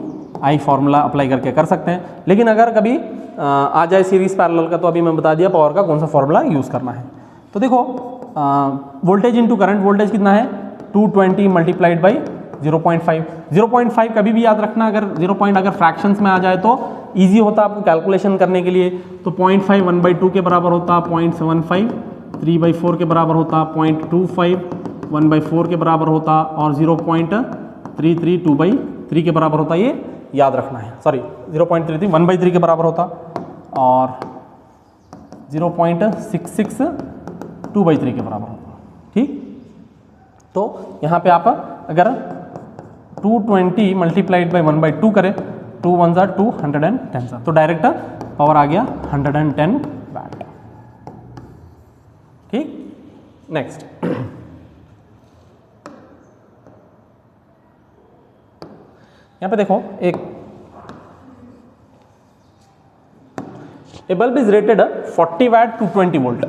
I formula apply करके कर सकते हैं। लेकिन अगर कभी आ जाए सीरीज पैरेलल का, तो अभी मैं बता दिया पावर का कौन सा फॉर्मूला यूज़ करना है। तो देखो वोल्टेज इंटू करंट, वोल्टेज कितना है 220 मल्टीप्लाइड बाई 0.5। 0.5 कभी भी याद रखना, अगर 0 अगर फ्रैक्शंस में आ जाए तो ईजी होता आपको कैलकुलेशन करने के लिए। तो 0.5 1/2 के बराबर होता, 0.75 3/4 के बराबर होता, 0.25 1/4 के बराबर होता, और 0.33 2/3 के बराबर होता। ये याद रखना है, सॉरी 0.33 1/3 के बराबर होता, और 0.66 2/3 के बराबर होता। ठीक, तो यहाँ पे आप अगर 220 मल्टीप्लाइड बाई 1/2 करें, 2 1 = 2 110, तो डायरेक्ट पावर आ गया 110 वाट। ठीक, नेक्स्ट यहाँ पे देखो, a bulb is rated 40 watt 220 volt.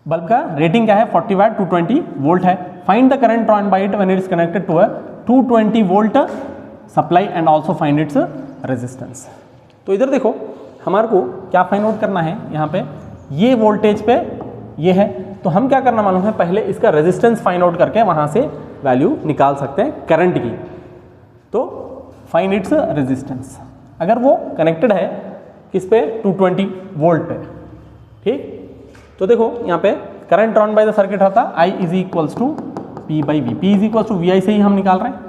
Bulb का रेटिंग क्या है, 40 वाट 220 वोल्ट है। Find the current drawn by it when it is connected to a 220 volt supply and also find its resistance. तो इधर देखो, हमारे को क्या फाइंड आउट करना है, यहाँ पे ये वोल्टेज पे ये है, तो हम क्या करना मालूम है, पहले इसका रेजिस्टेंस फाइंड आउट करके वहाँ से वैल्यू निकाल सकते हैं करंट की। तो फाइंड इट्स रेजिस्टेंस, अगर वो कनेक्टेड है किस पे, 220 वोल्ट पे। ठीक, तो देखो यहाँ पे current drawn by the circuit रहता I = P/V। P = VI से ही हम निकाल रहे हैं।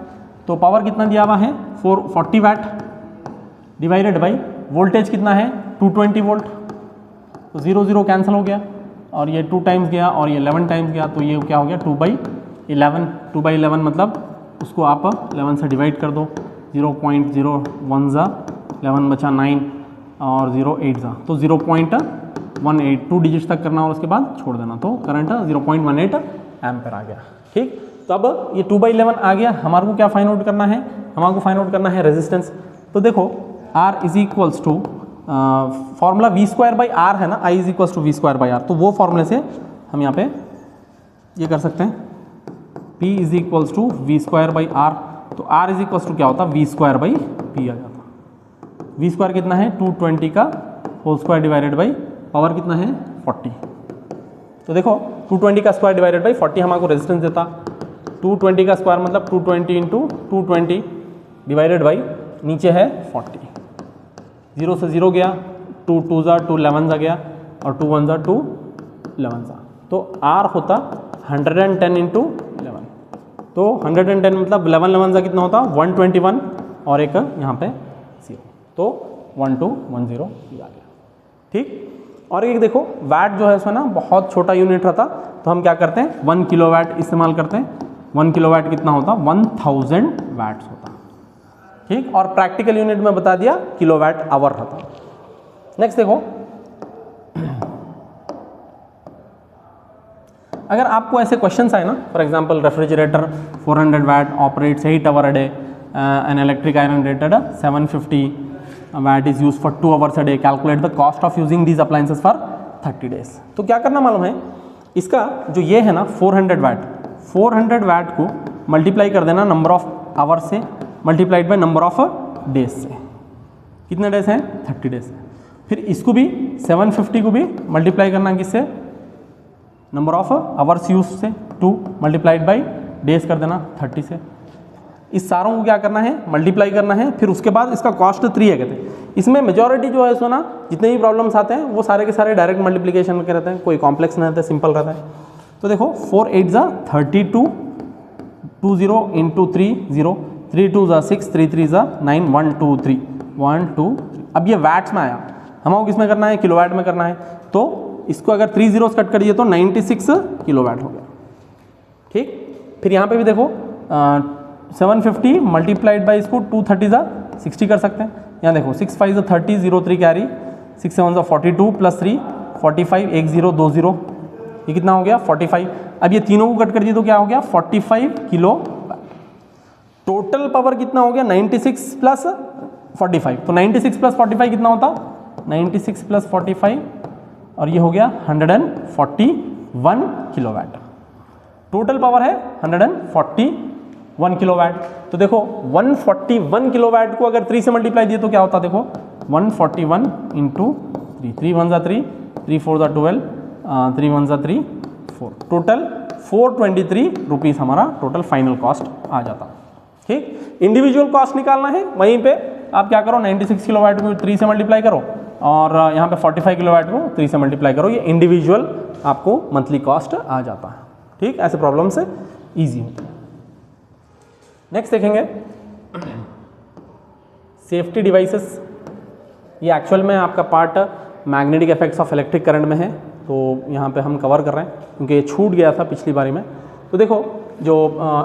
तो पावर कितना दिया हुआ है 40 वाट डिवाइडेड बाई वोल्टेज कितना है 220 वोल्ट, तो 0 0 कैंसिल हो गया, और ये 2 टाइम्स गया और ये 11 टाइम्स गया, तो ये क्या हो गया 2/11। 2/11 मतलब उसको आप 11 से डिवाइड कर दो, 0.01 = 11 बचा 9 और 0 8 ज़ा, तो 0.18 2 डिजिट्स तक करना और उसके बाद छोड़ देना, तो करंट 0.18 एम्पेयर आ गया। ठीक, तो अब ये 2/11 आ गया, हमारे को क्या फाइंड आउट करना है, हमारे को फाइंड आउट करना है रेजिस्टेंस। तो देखो R = फॉर्मूला V²/R है ना, I = V²/R, तो वो फॉर्मूले से हम यहाँ पे ये कर सकते हैं, P = V²/R। तो R = क्या होता, V² / P आ जाता। वी स्क्वायर कितना है 220 का whole square divided by power कितना है 40। तो देखो 220 का स्क्वायर डिवाइडेड बाई 40 हमको रेजिस्टेंस देता, 220 का स्क्वायर मतलब 220 इंटू 220 डिवाइडेड बाई नीचे है 40, 0 से 0 गया, 2 2 ज़ा 2 11 ज़ा गया और 2 1 ज़ा 2 11 ज़ा, तो R होता 110 इंटू 11, तो 110 मतलब 11 11 ज़ा कितना होता 121 और एक यहाँ पे 0, तो 1210 आ गया। ठीक, और एक देखो वैट जो है इसमें ना बहुत छोटा यूनिट रहता, तो हम क्या करते हैं 1 किलोवाट इस्तेमाल करते हैं। 1 किलोवाट कितना होता 1000 वैट्स होता। ठीक, और प्रैक्टिकल यूनिट में बता दिया किलोवाट आवर रहता। नेक्स्ट देखो, अगर आपको ऐसे क्वेश्चंस आए ना, for example refrigerator 400 watt operates 8 hour a day, an electric iron rated 750 watt is use for 2 hours a day, calculate the cost of using these appliances for 30 days. तो क्या करना मालूम है, इसका जो ये है ना 400 वैट को मल्टीप्लाई कर देना नंबर ऑफ आवर से multiplied by number of days से। कितने डेज हैं 30 डेज। फिर इसको भी 750 को भी मल्टीप्लाई करना किससे, नंबर ऑफ आवर्स यूज से 2 मल्टीप्लाइड बाई डेज कर देना 30 से। इस सारों को क्या करना है मल्टीप्लाई करना है, फिर उसके बाद इसका कॉस्ट 3 है कहते हैं। इसमें मेजॉरिटी जो है सो ना जितने भी प्रॉब्लम्स आते हैं वो सारे के सारे डायरेक्ट मल्टीप्लिकेशन के रहते हैं, कोई कॉम्प्लेक्स नहीं रहता है, सिंपल रहता है। तो देखो 4 8 ज़ा 32, 20 इंटू 3 0, 3 2 ज़ा 6, 3 3 ज़ा 9, 1 2 3 1 2 3। अब ये वैट्स में आया, हमको किस में करना है किलोवाट में करना है, तो इसको अगर 3 zeros कट कर दिए तो 96 किलोवाट हो गया। ठीक, फिर यहाँ पे भी देखो 750 मल्टीप्लाइड बाई इसको 230 ज़ा 60 कर सकते हैं। यहाँ देखो 6 5 ज़ा 30, 0 3 कैरी, 6 7 ज़ा 42 प्लस 3 45, 1 0 2 0, ये कितना हो गया 45। अब ये तीनों को कट कर दिए तो क्या हो गया 45 किलो। टोटल पावर कितना हो गया 96 प्लस 45, तो 96 प्लस 45 कितना होता 96 प्लस 45 और ये हो गया 141 किलोवाट। टोटल पावर है 141 किलोवाट। तो देखो 141 किलोवाट को अगर 3 से मल्टीप्लाई दिए तो क्या होता देखो 141 इंटू 3, 3 1 ज़ा 3, 3 4 ज़ा 12, 3 1 ज़ा 3 4, टोटल 423 रुपीज़ हमारा टोटल फाइनल कॉस्ट आ जाता। ठीक, इंडिविजुअल कॉस्ट निकालना है, वहीं पे आप क्या करो 96 किलोवाट को 3 से मल्टीप्लाई करो और यहाँ पे 45 किलोवाट को 3 से मल्टीप्लाई करो, ये इंडिविजुअल आपको मंथली कॉस्ट आ जाता है। ठीक, ऐसे प्रॉब्लम से ईजी होता है। नेक्स्ट देखेंगे सेफ्टी डिवाइसेस। ये एक्चुअल में आपका part magnetic effects of electric current में है, तो यहाँ पे हम कवर कर रहे हैं क्योंकि ये छूट गया था पिछली बारी में। तो देखो जो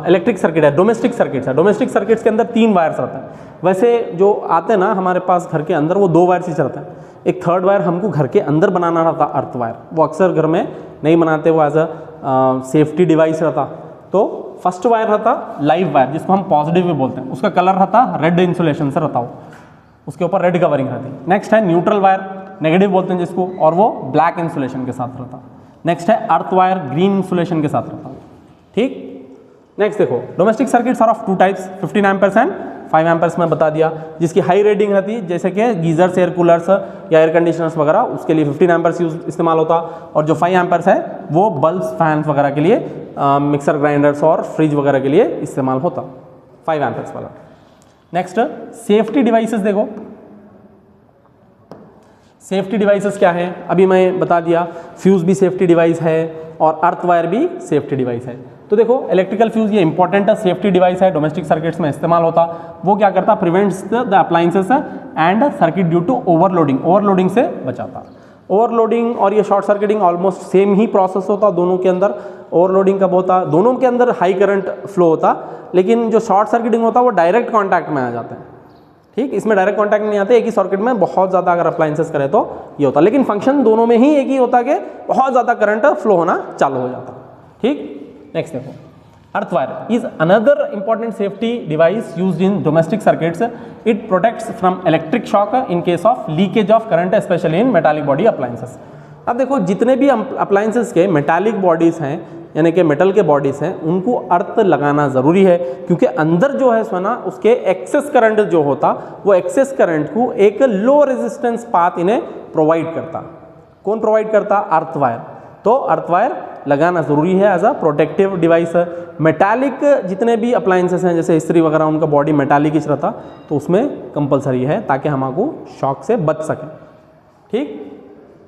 इलेक्ट्रिक सर्किट है, डोमेस्टिक सर्किट्स है, डोमेस्टिक सर्किट्स के अंदर 3 वायर्स रहते हैं। वैसे जो आते हैं ना हमारे पास घर के अंदर वो 2 वायर्स ही चलते हैं। एक थर्ड वायर हमको घर के अंदर बनाना रहता अर्थ वायर, वो अक्सर घर में नहीं बनाते, वो एज अ सेफ्टी डिवाइस रहता। तो फर्स्ट वायर रहता लाइव वायर जिसको हम पॉजिटिव भी बोलते हैं, उसका कलर रहता रेड इंसुलेशन से रहता हो, उसके ऊपर रेड कवरिंग रहती। नेक्स्ट है न्यूट्रल वायर, नेगेटिव बोलते हैं जिसको, और वो ब्लैक इंसुलेशन के साथ रहता। नेक्स्ट है अर्थ वायर, ग्रीन इंसुलेशन के साथ रहता। ठीक, नेक्स्ट देखो domestic circuits are of 2 types, 15 amperes and 5 amperes में बता दिया। जिसकी हाई रेटिंग रहती है जैसे कि गीजर्स, एयर कूलर्स या एयर कंडीशनर्स वगैरह, उसके लिए 15 एम्पर्स यूज इस्तेमाल होता। और जो 5 एम्पर्स है वो बल्ब्स, फैंस वगैरह के लिए, मिक्सर ग्राइंडर्स और फ्रिज वगैरह के लिए इस्तेमाल होता 5 एम्पर्स वाला। नेक्स्ट सेफ्टी डिवाइसेस देखो, सेफ्टी डिवाइसेस क्या है अभी मैं बता दिया। फ्यूज भी सेफ्टी डिवाइस है और अर्थ वायर भी सेफ्टी डिवाइस है। तो देखो इलेक्ट्रिकल फ्यूज ये इंपॉर्टेंट सेफ्टी डिवाइस है, डोमेस्टिक सर्किट्स में इस्तेमाल होता। वो क्या करता prevents the appliances and circuit due to overloading, overloading से बचाता। ओवरलोडिंग और ये शॉर्ट सर्किटिंग ऑलमोस्ट सेम ही प्रोसेस होता दोनों के अंदर। ओवरलोडिंग कब होता, दोनों के अंदर हाई करंट फ्लो होता, लेकिन जो शॉर्ट सर्किटिंग होता वो डायरेक्ट कॉन्टैक्ट में आ जाते हैं। ठीक, इसमें डायरेक्ट कॉन्टैक्ट नहीं आते, एक ही सर्किट में बहुत ज़्यादा अगर अप्लायंसेस करे तो ये होता, लेकिन फंक्शन दोनों में ही एक ही होता कि बहुत ज़्यादा करंट फ्लो होना चालू हो जाता। ठीक, नेक्स्ट देखो earth wire is another important safety device used in domestic circuits. It protects from electric shock in case of leakage of current specially in metallic body appliances. अब देखो जितने भी अप्लायंसेस के मेटालिक बॉडीज हैं यानी कि मेटल के बॉडीज हैं उनको अर्थ लगाना ज़रूरी है, क्योंकि अंदर जो है सो ना उसके एक्सेस करंट जो होता वो एक्सेस करंट को एक लो रेजिस्टेंस पाथ इन्हें प्रोवाइड करता। कौन प्रोवाइड करता? Earth wire. तो अर्थ वायर लगाना ज़रूरी है as a protective device. Metallic जितने भी अप्लायंसेस हैं जैसे इस्त्री वगैरह उनका बॉडी मेटालिक ही रहता तो उसमें कंपलसरी है ताकि हमको शॉक से बच सके। ठीक,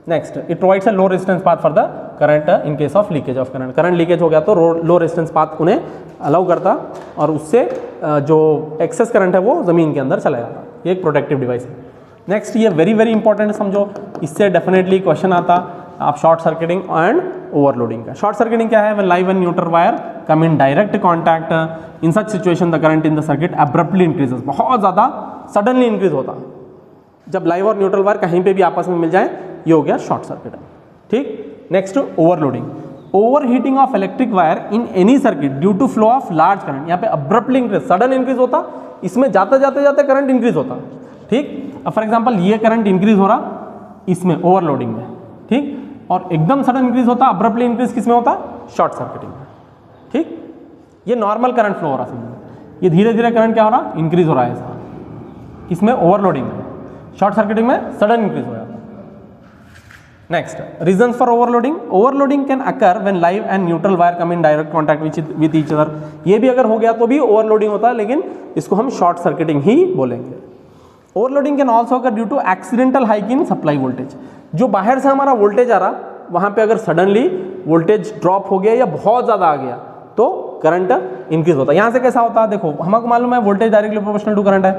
next, it provides a low resistance path for the current in case of leakage of current. Current leakage हो गया तो लो रेजिस्टेंस पाथ उन्हें अलाउ करता और उससे जो एक्सेस करंट है वो ज़मीन के अंदर चला जाता। ये एक प्रोटेक्टिव डिवाइस है। नेक्स्ट, ये वेरी वेरी इंपॉर्टेंट समझो, इससे डेफिनेटली क्वेश्चन आता आप शॉर्ट सर्किटिंग एंड ओवरलोडिंग का। शॉर्ट सर्किटिंग क्या है? When live and neutral wire come in direct contact in such situation the current in the circuit abruptly increases. बहुत ज़्यादा सडनली इंक्रीज होता जब लाइव और न्यूट्रल वायर कहीं पे भी आपस में मिल जाए, ये हो गया शॉर्ट सर्किट। ठीक, next overloading. Over heating of electric wire in any circuit due to flow of large current. यहाँ पे अब्रप्टली इंक्रीज, सडन इंक्रीज होता, इसमें जाते जाते जाते करंट इंक्रीज होता। ठीक, अब फॉर एग्जाम्पल ये करंट इंक्रीज हो रहा इसमें ओवरलोडिंग में, ठीक, और एकदम सडन इंक्रीज होता, अब्रप्टली इंक्रीज किसमें होता? शॉर्ट सर्किटिंग में। ठीक, ये नॉर्मल करंट फ्लो हो रहा समझो, ये धीरे धीरे करंट क्या हो रहा? इंक्रीज हो रहा है ऐसा, किसमें? ओवरलोडिंग में। शॉर्ट सर्किटिंग में सडन इंक्रीज हो जाता। Next, reasons for overloading. Overloading can occur when live and neutral wire come in direct contact with each other. ये भी अगर हो गया तो भी ओवरलोडिंग होता है, लेकिन इसको हम शॉर्ट सर्किटिंग ही बोलेंगे। Overloading can also occur due to accidental hike in supply voltage. जो बाहर से हमारा वोल्टेज आ रहा वहाँ पे अगर सडनली वोल्टेज ड्रॉप हो गया या बहुत ज़्यादा आ गया तो करंट इंक्रीज होता है। यहाँ से कैसा होता है? देखो, हमको मालूम है voltage directly proportional to current है,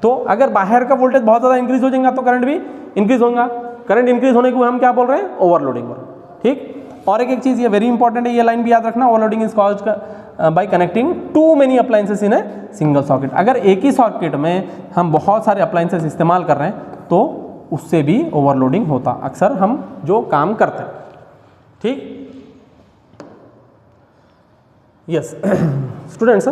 तो अगर बाहर का वोल्टेज बहुत ज़्यादा इंक्रीज हो जाएगा तो करंट भी इंक्रीज होगा। करंट इंक्रीज होने को हम क्या बोल रहे हैं? ओवरलोडिंग बोल रहे हैं। ठीक, और एक चीज़ ये वेरी इंपॉर्टेंट है, ये लाइन भी याद रखना, overloading is caused by connecting too many appliances in a single socket. अगर एक ही सॉकेट में हम बहुत सारे अप्लायंसेस इस्तेमाल कर रहे हैं तो उससे भी ओवरलोडिंग होता, अक्सर हम जो काम करते हैं। ठीक, यस स्टूडेंट्स,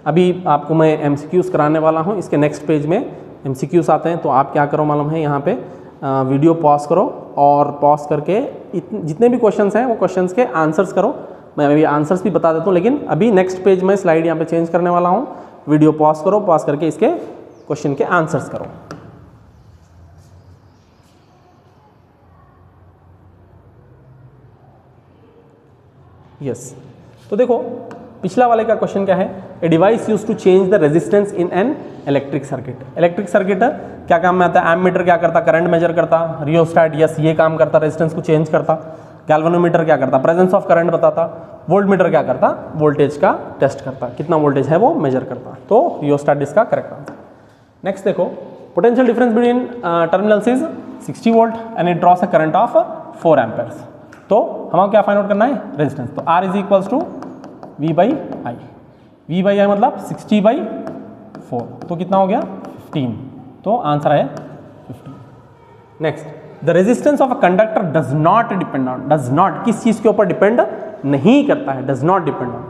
अभी आपको मैं एमसीक्यूज कराने वाला हूं। इसके नेक्स्ट पेज में एमसीक्यूज आते हैं, तो आप क्या करो मालूम है, यहाँ पे वीडियो पॉज करो और पॉज करके जितने भी क्वेश्चंस हैं वो क्वेश्चंस के आंसर्स करो। मैं अभी आंसर्स भी बता देता हूँ, लेकिन अभी नेक्स्ट पेज में स्लाइड यहाँ पे चेंज करने वाला हूँ। वीडियो पॉज करो, पॉज करके इसके क्वेश्चन के आंसर्स करो। यस, तो देखो पिछला वाले का क्वेश्चन क्या है? A device use to change the resistance in an electric circuit. Electric circuit क्या काम में आता है? एमीटर क्या करता? करंट मेजर करता। रियोस्टैट यस ये काम करता, रेजिस्टेंस को चेंज करता। गैल्वेनोमीटर क्या करता? प्रेजेंस ऑफ करंट बताता। वोल्टमीटर क्या करता? वोल्टेज का टेस्ट करता, कितना वोल्टेज है वो मेजर करता। तो रियोस्टैट इसका करेक्ट आंसर। नेक्स्ट देखो, potential difference between terminals is 60 volt and it draws a current of 4 amperes. तो हमें क्या फाइंड आउट करना है? रेजिस्टेंस। तो R is equals to V by I. V by I मतलब 60/4, तो कितना हो गया? 15। तो आंसर है 15। Next, the resistance of a conductor does not depend on, does not किस चीज़ के ऊपर डिपेंड नहीं करता है? Does not depend on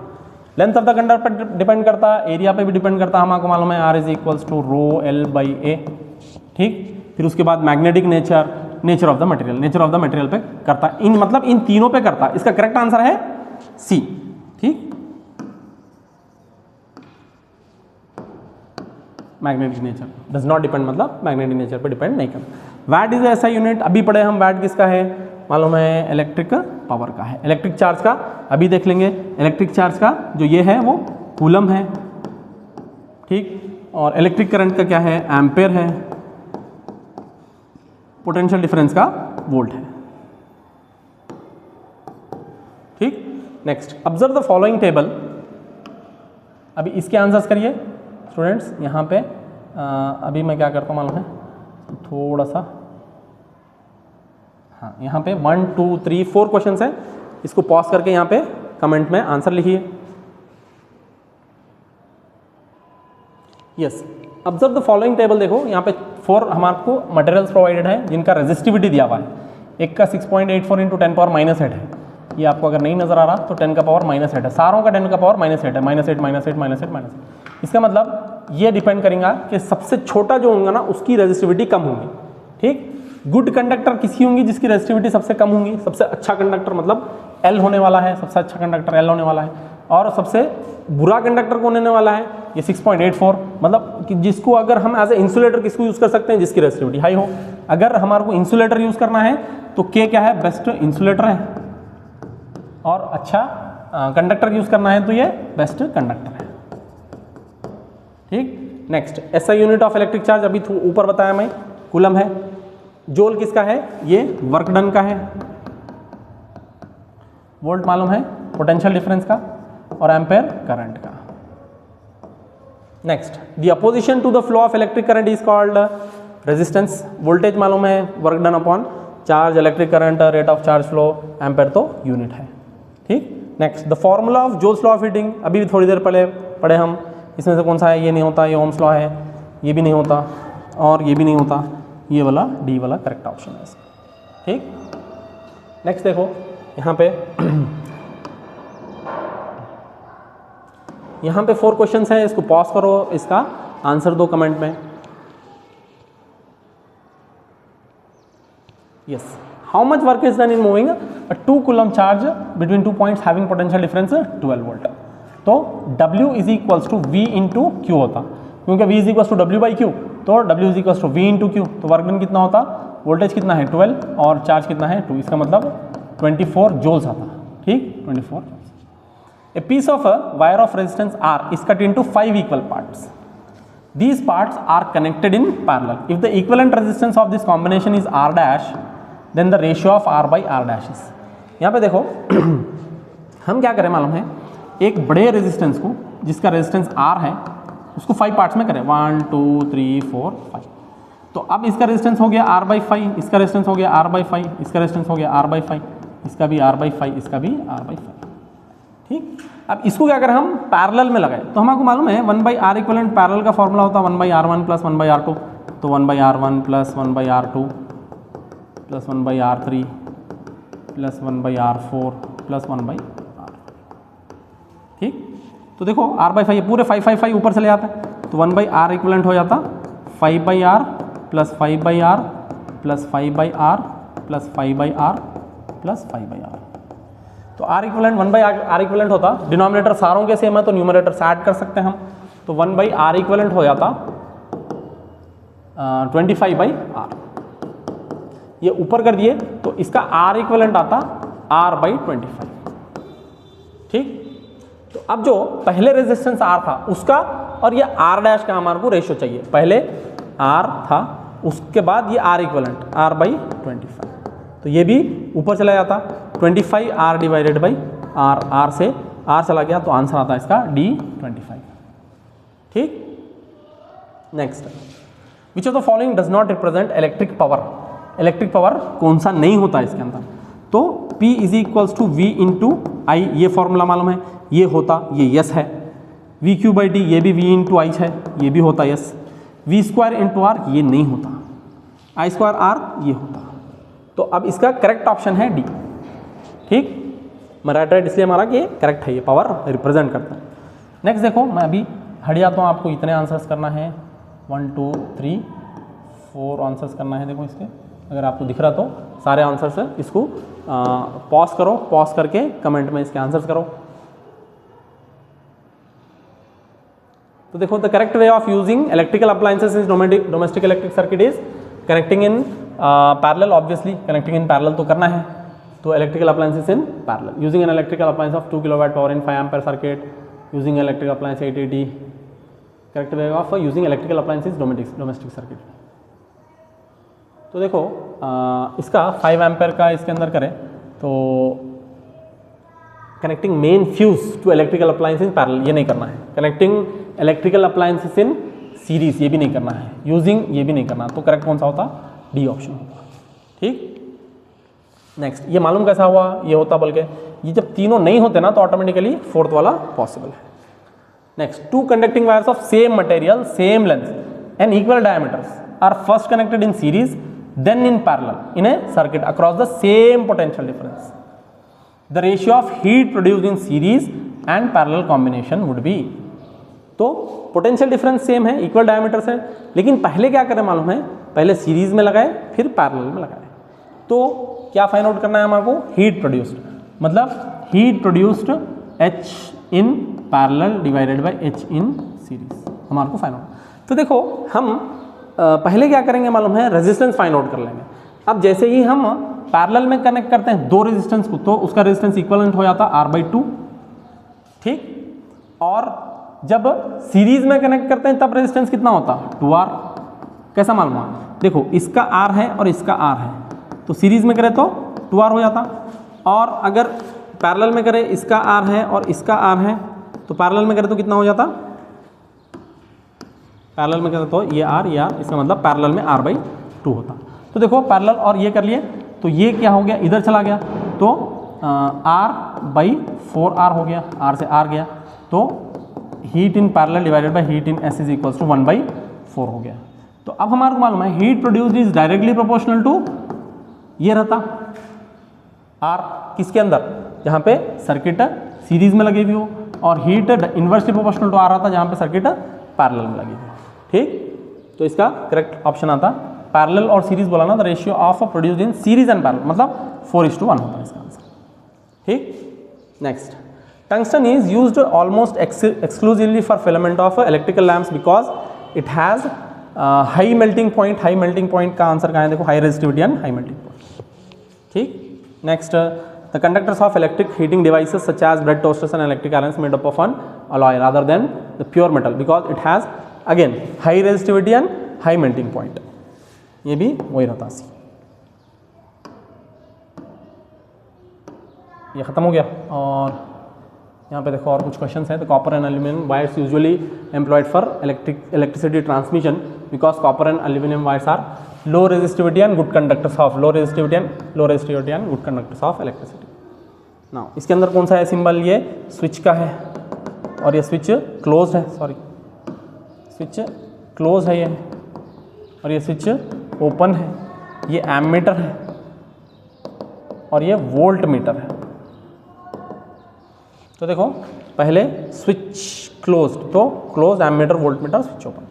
length of the conductor पर डिपेंड करता है, एरिया पे भी डिपेंड करता है। हमको मालूम है R is equals to rho L by A। ठीक, फिर उसके बाद magnetic nature, nature of the material, nature of the material पे करता है। इन मतलब इन तीनों पे करता है। इसका करेक्ट आंसर है C। ठीक, magnetic nature does not depend मतलब मैग्नेटिक नेचर पे डिपेंड नहीं करता। वैट इज ऐसा यूनिट, अभी पढ़े हम वैट किसका है मालूम है? इलेक्ट्रिक पावर का है। इलेक्ट्रिक चार्ज का अभी देख लेंगे। इलेक्ट्रिक चार्ज का जो ये है वो कूलम है। ठीक, और इलेक्ट्रिक करंट का क्या है? एम्पेयर है। पोटेंशियल डिफरेंस का वोल्ट है। ठीक, next, observe the following table. अभी इसके आंसर्स करिए स्टूडेंट्स। यहाँ पे अभी मैं क्या करता हूँ मालूम है? थोड़ा सा, हाँ, यहाँ पे 1 2 3 4 क्वेश्चन है। इसको पॉज करके यहाँ पे कमेंट में आंसर लिखिए। Yes, observe the following table. देखो यहाँ पे 4 हमारे को मटेरियल्स प्रोवाइडेड है जिनका रेजिस्टिविटी दिया हुआ है। एक का 6.84 × 10⁻⁸ है। ये आपको अगर नहीं नजर आ रहा तो 10⁻⁸ है। सारों का 10⁻⁸ है, -8 -8 -8 -8। इसका मतलब ये डिपेंड करेगा कि सबसे छोटा जो होगा ना उसकी रेजिस्टिविटी कम होगी। ठीक, गुड कंडक्टर किसकी होंगी, जिसकी रेजिस्टिविटी सबसे कम होंगी। सबसे अच्छा कंडक्टर मतलब L होने वाला है, सबसे अच्छा कंडक्टर L होने वाला है। और सबसे बुरा कंडक्टर कौन होने वाला है, ये 6.84, मतलब कि जिसको अगर हम एज ए इंसुलेटर किसको यूज़ कर सकते हैं, जिसकी रेजिस्टिविटी हाई हो। अगर हमारे को इंसुलेटर यूज़ करना है तो K क्या है, बेस्ट इंसुलेटर है। और अच्छा कंडक्टर यूज़ करना है तो ये बेस्ट कंडक्टर है। ठीक, next SI unit of electric charge, अभी ऊपर बताया मैं, कूलम है। जूल किसका है, ये वर्क डन का है। वोल्ट मालूम है पोटेंशियल डिफरेंस का, और एम्पेयर करंट का। Next, the opposition to the flow of electric current is called resistance. Voltage मालूम है, work done upon charge, electric current, rate of charge flow, ampere तो यूनिट है। ठीक, next the formula of Joule's law of heating, अभी भी थोड़ी देर पहले पढ़े हम। इसमें से कौन सा है, ये नहीं होता, ये ओम्स लॉ है, ये भी नहीं होता, और ये भी नहीं होता, ये वाला डी वाला करेक्ट ऑप्शन है इसका। ठीक, नेक्स्ट देखो यहाँ पे यहाँ पे 4 क्वेश्चंस हैं, इसको पॉज करो, इसका आंसर दो कमेंट में। Yes, how much work is done in moving a 2 coulomb charge between 2 points having potential difference 12 volt. तो W is equals to V into Q होता, क्योंकि V is equals to W by Q, तो W is equals to V into Q. तो वर्क डन कितना होता, वोल्टेज कितना है 12 और चार्ज कितना है 2, इसका मतलब 24 जूल्स आता। ठीक, 24 joules. A piece of a wire of resistance R is cut into 5 equal parts. These parts are connected in parallel. If the equivalent resistance of this combination is R dash, then the ratio of R by R dash is. यहाँ पे देखो हम क्या करें मालूम है, एक बड़े रेजिस्टेंस को जिसका रेजिस्टेंस R है उसको 5 पार्ट्स में करें, 1 2 3 4 5। तो अब इसका रेजिस्टेंस हो गया R बाई 5, इसका रेजिस्टेंस हो गया R बाई 5, इसका रेजिस्टेंस हो गया R बाई 5, इसका भी R बाई 5, इसका भी R बाई 5। ठीक, अब इसको क्या करें हम पैरेलल में लगाए, तो हमको मालूम है 1 बाई आर इक्वलेंट पैरेलल का फॉर्मूला होता है 1 by R1 plus 1 by R2। तो 1 by R1 plus 1 by R2 plus 1 by R3 plus 1 by R4 plus 1 by R। ठीक, तो देखो R बाई 5 पूरे 5 5 5 ऊपर चले जाता है, तो 1 बाई R इक्वलेंट हो जाता 5 by R plus 5 by R plus 5 by R plus 5 by R plus 5 by R। तो R equivalent 1 by R equivalent होता, डिनोमिनेटर सारों के सेम है तो न्यूमरेटर से ऐड कर सकते हैं हम, तो 1 बाई R इक्वलेंट हो जाता 25 बाई R। ये ऊपर कर दिए तो इसका R इक्वलेंट आता R बाई 25। ठीक, तो अब जो पहले रेजिस्टेंस R था उसका और ये R डैश का हमारे को रेशियो चाहिए। पहले R था, उसके बाद ये R इक्वलेंट R बाई 25, तो ये भी ऊपर चला जाता 25 R divided by R, R से R चला गया तो आंसर आता है इसका D25। ठीक, next, which of the following does not represent electric power. Electric power कौन सा नहीं होता इसके अंदर, तो P is equals to V into I, ये फॉर्मूला मालूम है, ये होता, ये यस है। V क्यू बाई डी, ये भी V इंटू आई है, ये भी होता yes. V square into R, ये नहीं होता। I स्क्वायर आर, ये होता। तो अब इसका करेक्ट ऑप्शन है डी। ठीक, मैं राइट इसलिए हमारा कि करेक्ट है, ये पावर रिप्रेजेंट करता है। नेक्स्ट देखो, मैं अभी हट जाता हूँ, आपको इतने आंसर्स करना है, 1 2 3 4 आंसर्स करना है। देखो इसके, अगर आपको दिख रहा तो सारे आंसर्स है, इसको पॉज करो, पॉज करके कमेंट में इसके आंसर्स करो। तो देखो, the correct way of using electrical appliances is domestic electric circuit is connecting in parallel. Obviously connecting in parallel तो करना है, तो electrical appliances in parallel using an electrical appliance of 2 kilowatt power in 5 ampere circuit using electrical appliance 880। Correct way of using electrical appliances domestic circuit. तो देखो इसका 5 एम्पीयर का इसके अंदर करें तो connecting main fuse to electrical appliance in parallel, ये नहीं करना है। Connecting electrical appliances in series, ये भी नहीं करना है। यूजिंग, ये भी नहीं करना। तो करेक्ट कौन सा होता, डी ऑप्शन होता। ठीक, नेक्स्ट, ये मालूम कैसा हुआ, ये होता बल्कि ये जब तीनों नहीं होते ना तो ऑटोमेटिकली फोर्थ वाला पॉसिबल है। Next, 2 conducting wires of same material, same length and equal diameters are first connected in series then in parallel in a circuit across the same potential difference. The ratio of heat produced in series and parallel combination would be, तो पोटेंशियल डिफरेंस सेम है, इक्वल डायमीटर्स है, लेकिन पहले क्या करें मालूम है, पहले सीरीज में लगाए फिर पैरेलल में लगाए। तो क्या फाइंड आउट करना है हमारे को, हीट प्रोड्यूस्ड, मतलब heat produced H in parallel divided bye H in series हमारे को फाइंड आउट। तो देखो हम पहले क्या करेंगे मालूम है, रेजिस्टेंस फाइंड आउट कर लेंगे। अब जैसे ही हम पैरेलल में कनेक्ट करते हैं दो रेजिस्टेंस को, तो उसका रेजिस्टेंस इक्विवेलेंट हो जाता है R/2, ठीक। और जब सीरीज में कनेक्ट करते हैं तब रेजिस्टेंस कितना होता है, 2R। कैसा मालूम है, देखो इसका R है और इसका R है, तो सीरीज में करें तो 2R हो जाता, और अगर पैरेलल में करें इसका R है और इसका R है, तो पैरेलल में करें तो कितना हो जाता, पैरेलल में करें तो ये R, इसका मतलब पैरेलल में R/2 होता। तो देखो पैरेलल और ये कर लिए, तो ये क्या हो गया, इधर चला गया, तो R/4R हो गया, R से R गया, तो heat in parallel divided by heat in S is equals to 1/4 हो गया। तो अब हमारे को मालूम है heat produced is directly proportional to, ये रहता R किसके अंदर, जहाँ पे सर्किट सीरीज में लगी हुई हो, और heat inversely proportional to R आता जहाँ पे सर्किट पैरेलल में लगी हुई हो, ठीक। तो इसका करेक्ट ऑप्शन आता पैरेलल और सीरीज बोला ना, the ratio of produced in series and parallel, मतलब 4:1 होता है इसका आंसर, ठीक। Next, tungsten is used almost exclusively for filament of electrical lamps because it has high melting point. High melting point का आंसर कहाँ है, देखो high resistivity and high melting point, ठीक। Next, the conductors of electric heating devices such as bread toasters and electric irons made up of an alloy rather than the pure metal because it has again high resistivity and high melting point। ये भी वही रहता सी। ये खत्म हो गया, और यहाँ पे देखो और कुछ क्वेश्चंस हैं। तो copper and aluminium wires usually employed for electricity transmission because copper and aluminium wires are low resistivity and good conductors of good conductors of electricity. Now इसके अंदर कौन सा है सिंबल, ये स्विच का है, और ये स्विच क्लोज है, स्विच क्लोज है ये, और ये स्विच ओपन है, ये एमीटर है, और ये वोल्ट मीटर है। तो देखो पहले स्विच क्लोज्ड, तो close, ammeter, volt meter, switch open.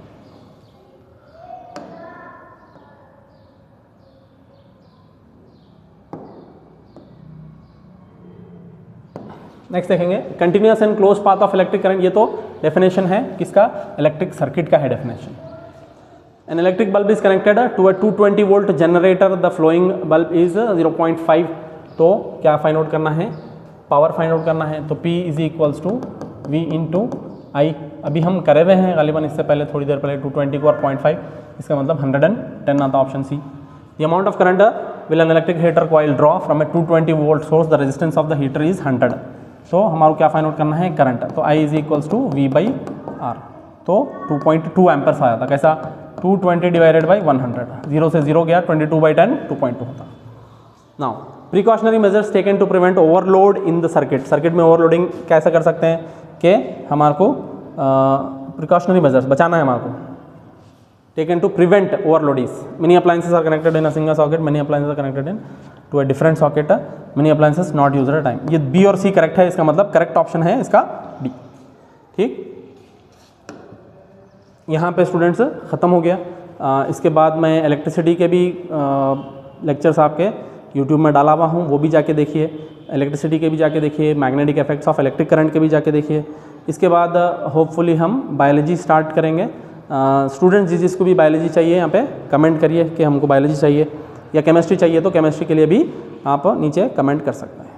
Next देखेंगे continuous and close path of electric current. ये तो डेफिनेशन है किसका, इलेक्ट्रिक सर्किट का है definition. An electric bulb is connected to a 220 volt generator, the flowing bulb is 0.5। तो क्या फाइंड आउट करना है, पावर फाइंड आउट करना है। तो P is equals to V into I. अभी हम करे हुए हैं गालिबन, इससे पहले थोड़ी देर पहले 220 को और 0.5, इसका मतलब 110 आता option C. The amount of current will an electric heater coil draw from a 220 volt source, the resistance of the heater is 100। तो हमारे क्या फाइंड आउट करना है, करंट। तो I is equals to V/R। तो 2.2 एम्पर्स आया था, कैसा, 220 डिवाइडेड बाई 100, 0 से 0 गया, 22/10 2.2 होता। Now precautionary measures taken to prevent overload in the circuit. Circuit में ओवरलोडिंग कैसे कर सकते हैं कि हमारे को प्रिकॉशनरी मेजर्स बचाना है हमारे को। Taken to prevent overloadings, many appliances are connected in a single socket, many appliances are connected in to a different socket, many appliances not used at a time. ये बी और सी करेक्ट है, इसका मतलब करेक्ट ऑप्शन है इसका डी, ठीक। यहाँ पे स्टूडेंट्स ख़त्म हो गया। इसके बाद मैं इलेक्ट्रिसिटी के भी लेक्चर्स आपके यूट्यूब में डाला हुआ हूँ, वो भी जाके देखिए। इलेक्ट्रिसिटी के भी जाके देखिए, magnetic effects of electric current के भी जाके देखिए। इसके बाद होपफुली हम बायोलॉजी स्टार्ट करेंगे। स्टूडेंट्स जिसको भी बायोलॉजी चाहिए यहाँ पे कमेंट करिए कि हमको बायोलॉजी चाहिए, या केमिस्ट्री चाहिए तो केमिस्ट्री के लिए भी आप नीचे कमेंट कर सकते हैं।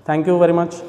Thank you very much.